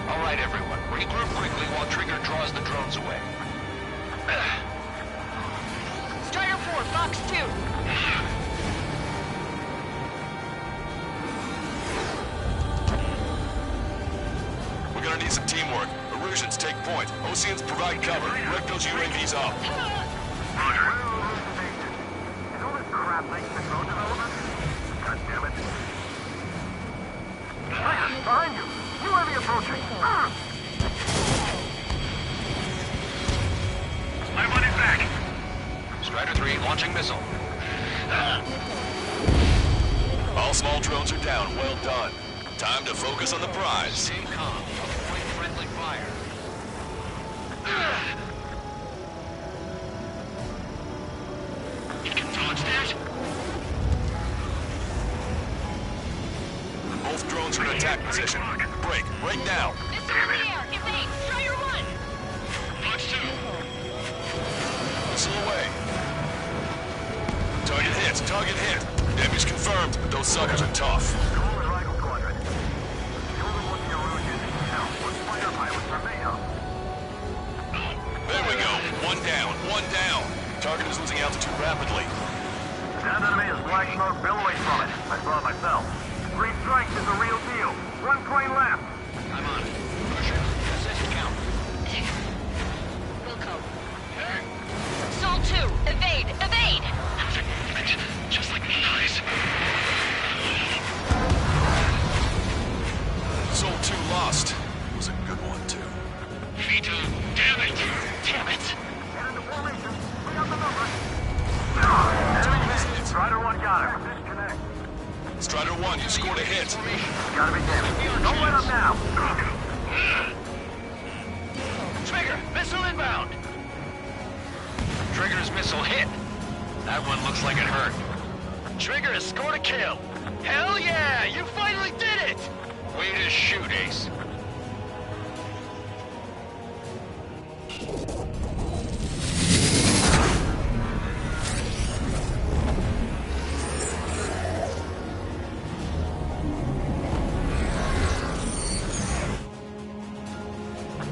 All right, everyone. Regroup quickly while Trigger draws the drones away.
Strider 4, Fox 2.
We're gonna need some teamwork. Erusians take point. Oceans provide cover. Wreck those UAVs up.
Roger. Is all this crap linked to drone development? God damn it. Strider, behind you! UAV approaching!
I'm on his back.
Strider 3, launching missile.
All small drones are down. Well done. Time to focus on the prize.
Stay calm. Avoid friendly fire.
You can dodge that?
Both drones are in attack position. Break. Right now.
Missile in the air. Evade. Strider 1.
Fox 2.
Missile away. Target hit. Target hit. Damage confirmed. Those suckers are tough.
Call it Rifle Quadrant. Kill them with the Erusian. Now, put fighter pilots for mayhem.
There we go. One down. One down. Target is losing altitude rapidly.
That enemy is black smoke billowing from it. I saw it myself. 3 strikes is the real deal. 1 plane left.
I'm on it. Pusher, position count.
Wilco. Sol 2. Evade. Evade.
Perfect movement. Just like my eyes.
Sol 2 lost. It was a good one, too.
Vito, damn it! Damn it!
Get into formation. Bring up the numbers. Enemy hit. Strider 1 got her. Disconnect.
Strider 1, you scored a hit.
Gotta be damaged. Don't let up now.
Trigger, missile inbound.
Trigger's missile hit.
That one looks like it hurt. Trigger has scored a kill. Hell yeah! You finally did it!
Way to shoot, Ace.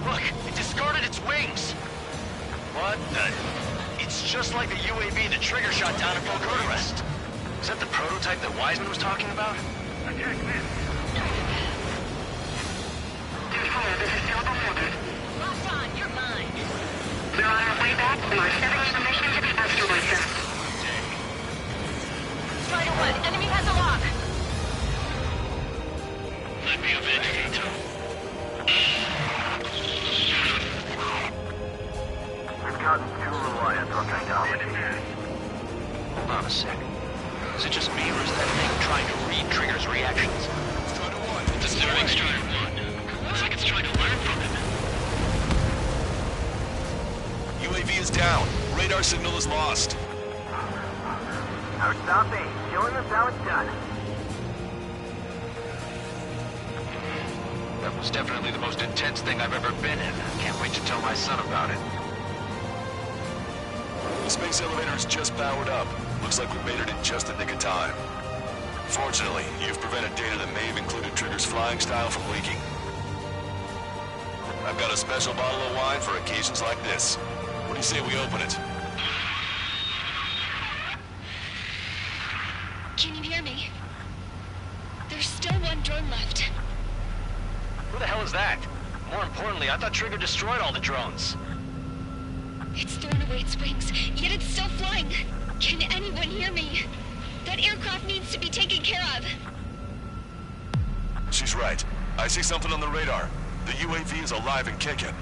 Look, it discarded its wings. What the? It's just like the UAV the Trigger shot down at Volcodorest.
Is that the prototype that Wiseman was talking about?
Attack this.
Locked on. You're mine.
We're on our way back. We are setting information to the asteroid.
Strider 1. Enemy has a lock.
Let me avenge Vito.
We've gotten too reliant on technology.
Hold on a sec. Is it just me, or is that thing trying to read Trigger's reactions?
Strider 1,
Disturbing Strider 1. Looks like it's trying to learn from him.
UAV is down. Radar signal is lost.
Our stop A. Showing us how it's done.
That was definitely the most intense thing I've ever been in. Can't wait to tell my son about it.
The space elevator is just powered up. Looks like we made it in just the nick of time. Fortunately, you've prevented data that may have included Trigger's flying style from leaking. I've got a special bottle of wine for occasions like this. What do you say we open it?
Can you hear me? There's still 1 drone left.
Who the hell is that? More importantly, I thought Trigger destroyed all the drones.
It's thrown away its wings, yet it's still flying. Can anyone hear me? That aircraft needs to be taken care of.
He's right. I see something on the radar. The UAV is alive and kicking.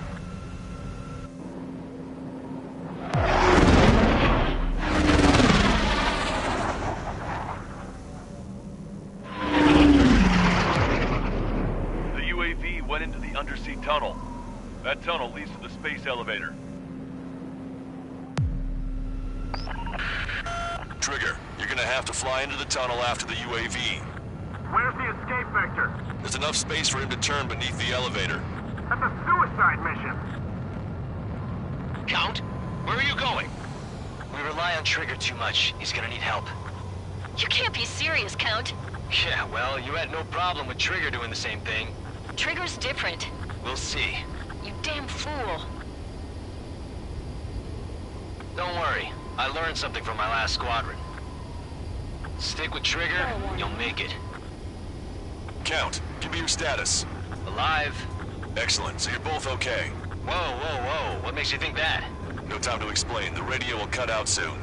The UAV went into the undersea tunnel. That tunnel leads to the space elevator.
Trigger, you're gonna have to fly into the tunnel after the UAV.
Where's the escape vector?
There's enough space for him to turn beneath the elevator.
That's a suicide mission.
Count, where are you going? We rely on Trigger too much. He's gonna need help.
You can't be serious, Count.
Yeah, well, you had no problem with Trigger doing the same thing.
Trigger's different.
We'll see.
You damn fool.
Don't worry. I learned something from my last squadron. Stick with Trigger, you'll make it.
Count, give me your status.
Alive.
Excellent, so you're both okay.
Whoa, whoa, whoa. What makes you think that?
No time to explain. The radio will cut out soon.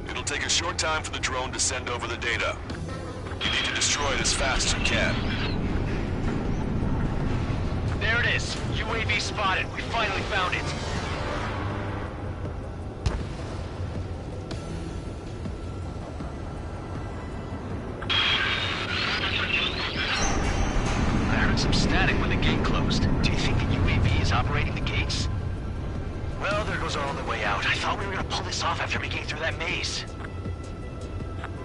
It'll take a short time for the drone to send over the data. You need to destroy it as fast as you can.
There it is. UAV spotted. We finally found it. I heard some static when the gate closed. Do you think the UAV is operating the gates? Well, there goes our only way out. I thought we were gonna pull this off after making it through that maze.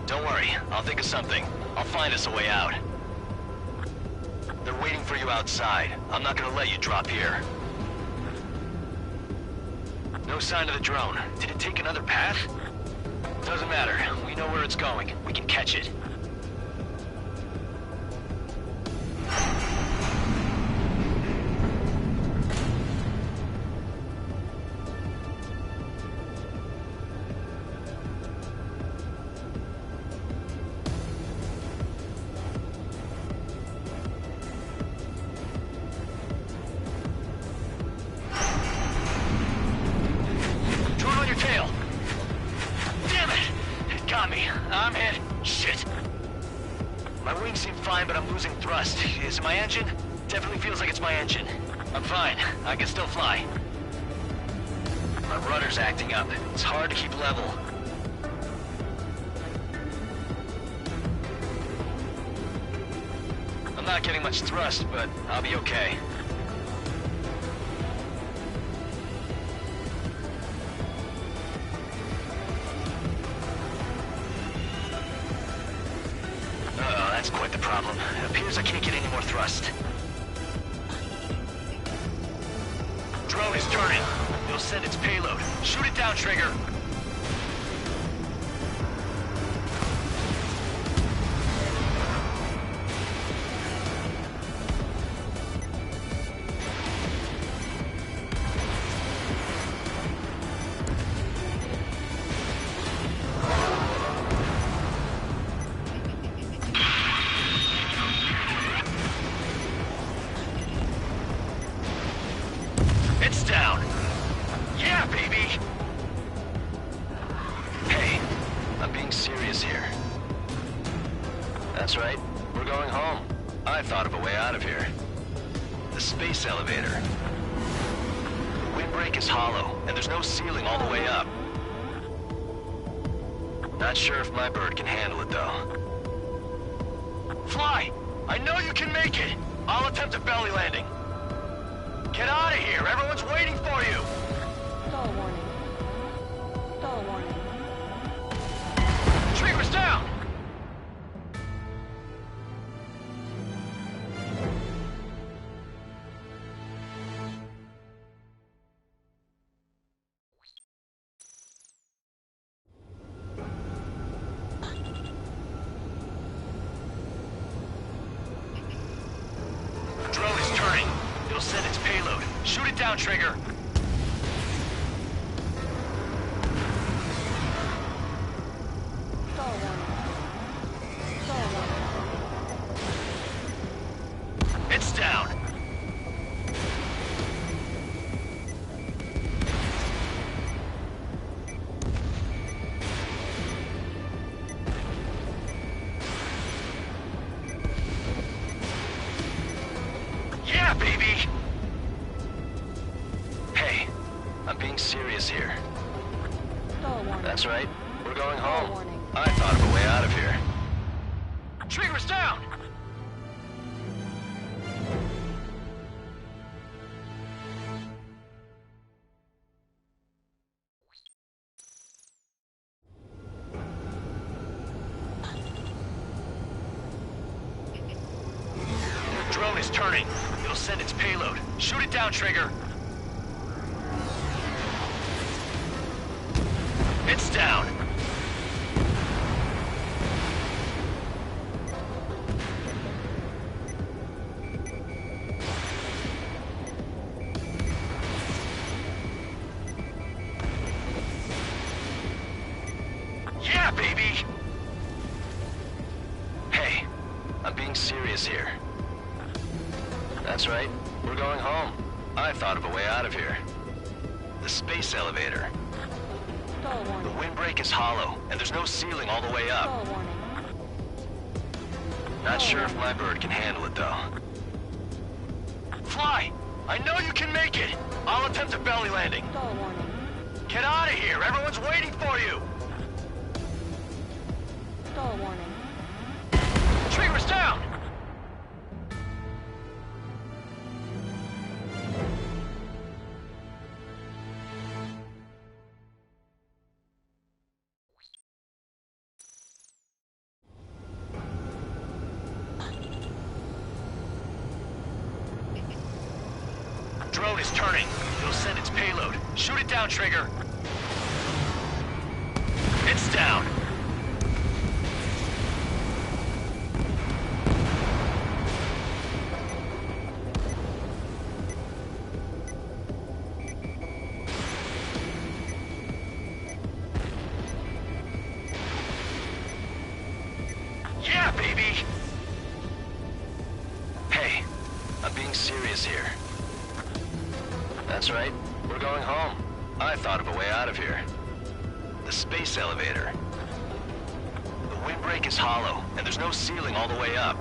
Don't worry. I'll think of something. I'll find us a way out. They're waiting for you outside. I'm not gonna let you drop here. No sign of the drone. Did it take another path? Doesn't matter. We know where it's going. We can catch it. I'm hit. Shit. My wings seem fine, but I'm losing thrust. Is it my engine? Definitely feels like it's my engine. I'm fine. I can still fly. My rudder's acting up. It's hard to keep level. I'm not getting much thrust, but I'll be okay. That's quite the problem. It appears I can't get any more thrust. Drone is turning. It'll send its payload. Shoot it down, Trigger. It's down. Yeah, baby. Hey, I'm being serious here. That's right. We're going home. I thought of a way out of here. The space elevator. The windbreak is hollow, and there's no ceiling all the way up. Not sure if my bird can handle it, though. Fly! I know you can make it! I'll attempt a belly landing. Get out of here! Everyone's waiting for you!
Stall warning. Stall warning.
Trigger's down! Drone is turning. It'll send its payload. Shoot it down, Trigger.
Stall warning. Stall warning.
It's down. Trigger's down! Drone is turning. It'll send its payload. Shoot it down, Trigger. It's down. Yeah, baby! Hey, I'm being serious here. That's right, we're going home. I thought of a way out of here. The space elevator. The windbreak is hollow, and there's no ceiling all the way up. Not sure if my bird can handle it, though. Fly! I know you can make it! I'll attempt a belly landing. Get out of here! Everyone's waiting for you!
Stall warning.
Trigger's down! Drone is turning. It'll send its payload. Shoot it down, Trigger. It's down. Yeah, baby! Hey, I'm being serious here. That's right, we're going home. I thought of a way out of here. The space elevator. The windbreak is hollow, and there's no ceiling all the way up.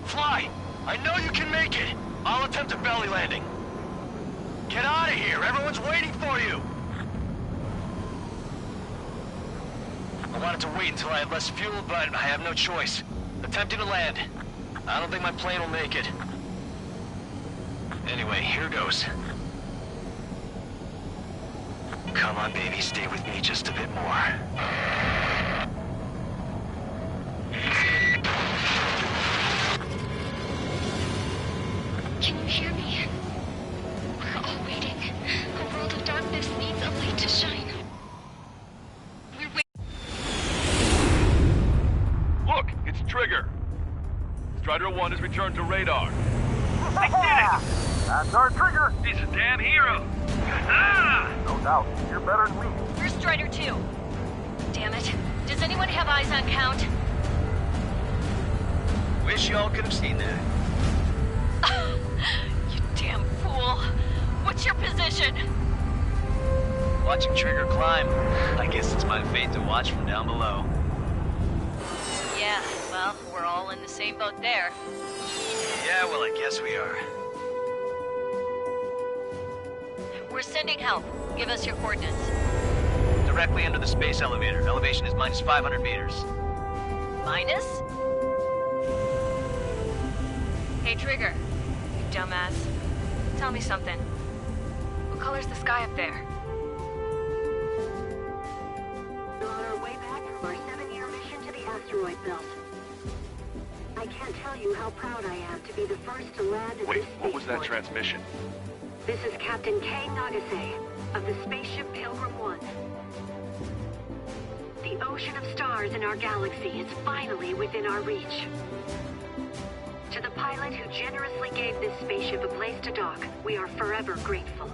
Fly! I know you can make it! I'll attempt a belly landing. Get out of here! Everyone's waiting for you! I wanted to wait until I had less fuel, but I have no choice. Attempting to land. I don't think my plane will make it. Anyway, here goes. Come on, baby, stay with me just a bit more.
Can you hear me? We're all waiting. A world of darkness needs a light to shine. We're waiting.
Look, it's Trigger. Strider 1 has returned to radar.
They did it! That's our Trigger!
He's a damn hero!
No doubt. You're better than me.
Where's Strider 2? Damn it. Does anyone have eyes on Count?
Wish y'all could have seen that.
You damn fool. What's your position?
Watching Trigger climb. I guess it's my fate to watch from down below.
Yeah, well, we're all in the same boat there.
Yeah, well, I guess we are.
We're sending help. Give us your coordinates.
Directly under the space elevator. Elevation is minus 500 meters.
Minus? Hey, Trigger. You dumbass. Tell me something. What color's the sky up there?
We're on our way back from our 7-year mission to the asteroid belt. I can't tell you how proud I am to be the first to land at
Wait,
this
what was that
spaceport.
transmission?
This is Captain Kei Nagase of the spaceship Pilgrim 1. The ocean of stars in our galaxy is finally within our reach. To the pilot who generously gave this spaceship a place to dock, we are forever grateful.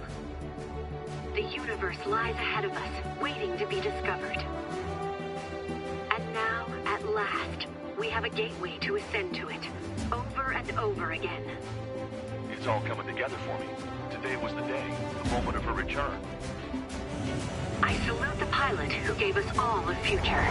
The universe lies ahead of us, waiting to be discovered. And now, at last, we have a gateway to ascend to it, over and over again.
It's all coming together for me. Today was the day, the moment of her return.
I salute the pilot who gave us all a future.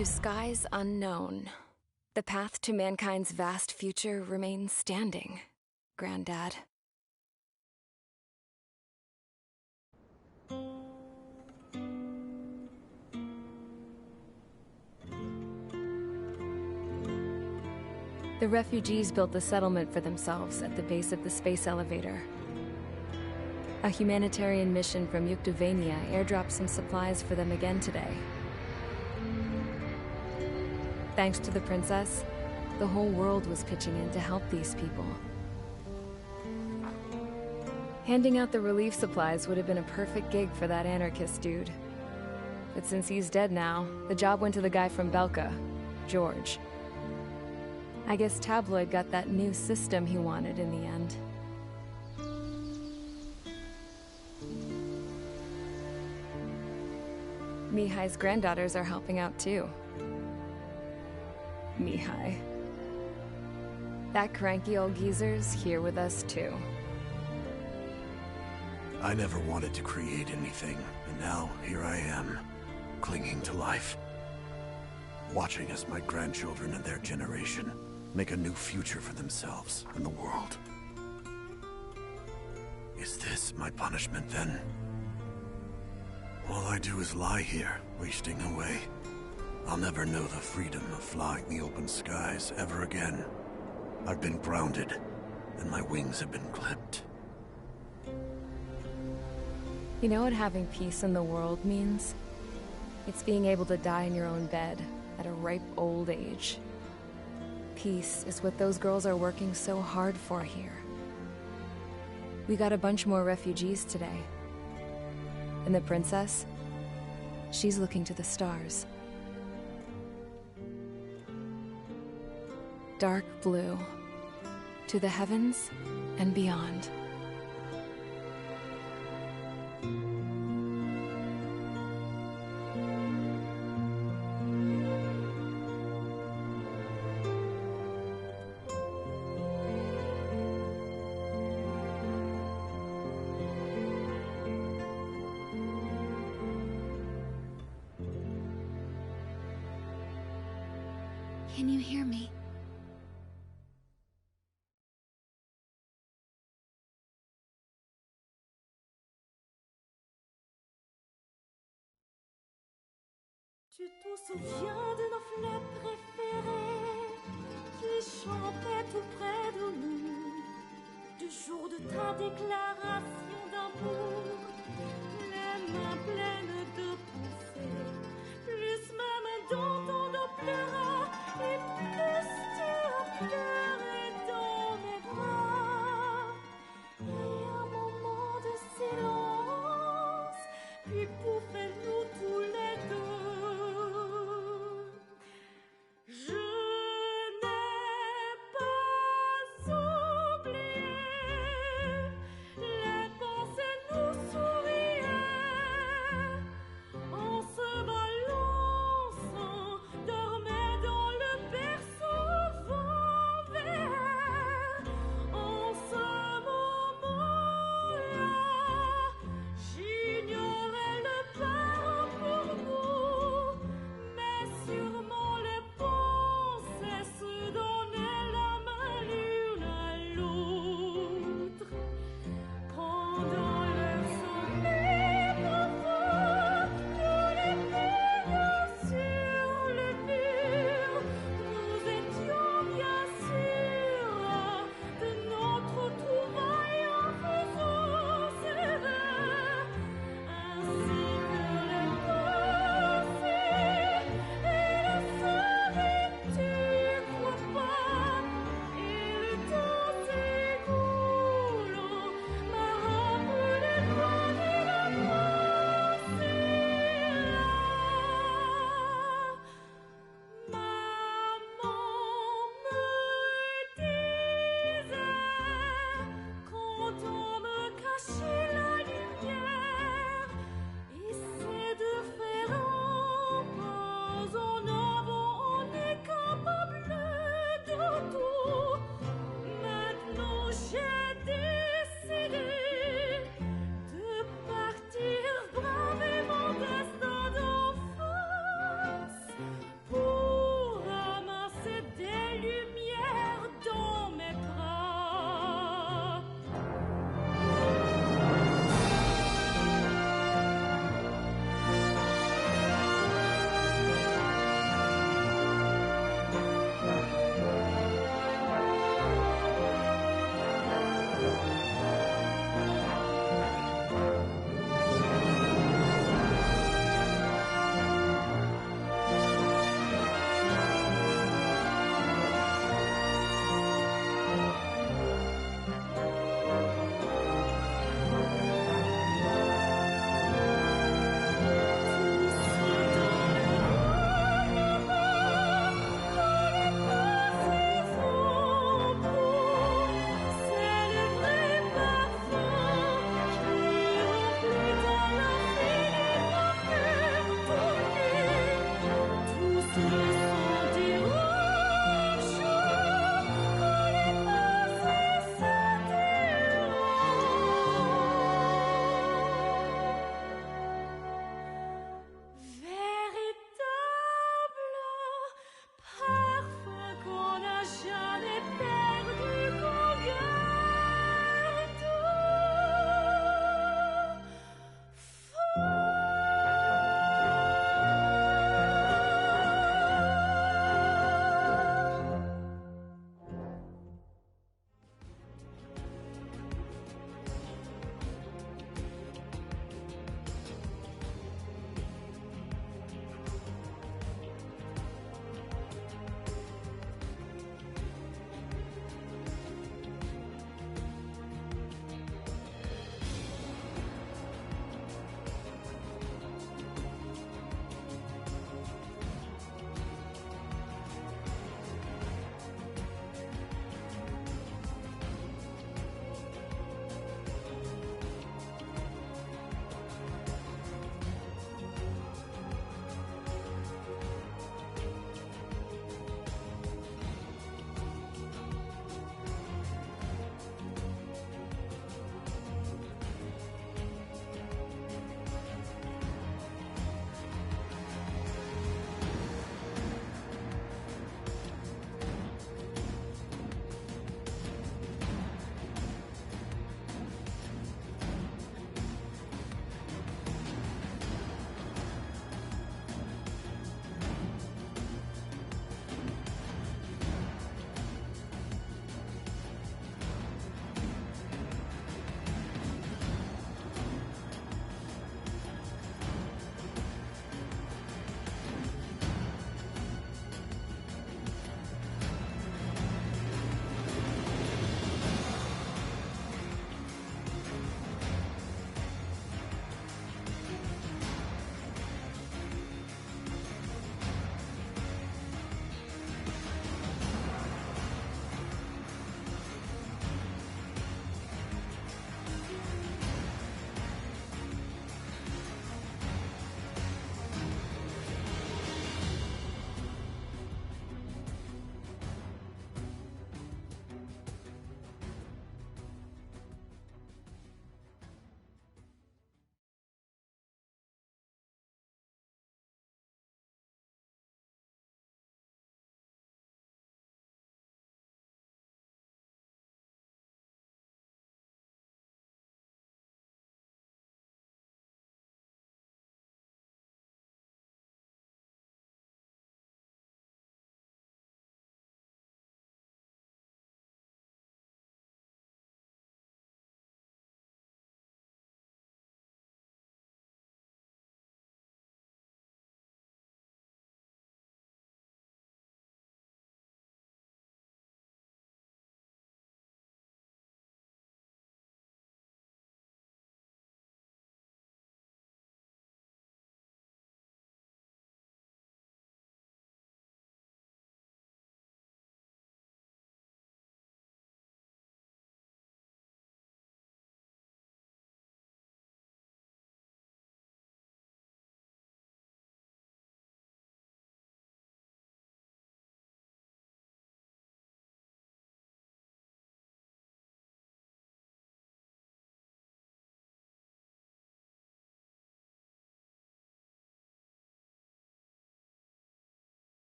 To skies unknown, the path to mankind's vast future remains standing, Granddad. The refugees built a settlement for themselves at the base of the space elevator. A humanitarian mission from Yuktovania airdropped some supplies for them again today. Thanks to the princess, the whole world was pitching in to help these people. Handing out the relief supplies would have been a perfect gig for that anarchist dude. But since he's dead now, the job went to the guy from Belka, George. I guess Tabloid got that new system he wanted in the end. Mihai's granddaughters are helping out too. Mihai. That cranky old geezer's here with us too.
I never wanted to create anything, and now here I am, clinging to life. Watching as my grandchildren and their generation make a new future for themselves and the world. Is this my punishment then? All I do is lie here, wasting away. I'll never know the freedom of flying the open skies ever again. I've been grounded, and my wings have been clipped.
You know what having peace in the world means? It's being able to die in your own bed at a ripe old age. Peace is what those girls are working so hard for here. We got a bunch more refugees today. And the princess? She's looking to the stars. Dark blue. To the heavens and beyond.
Can you hear me?
Tu te souviens de nos fleurs préférées qui chantaient tout près de nous, du jour de ta déclaration d'amour, les mains pleines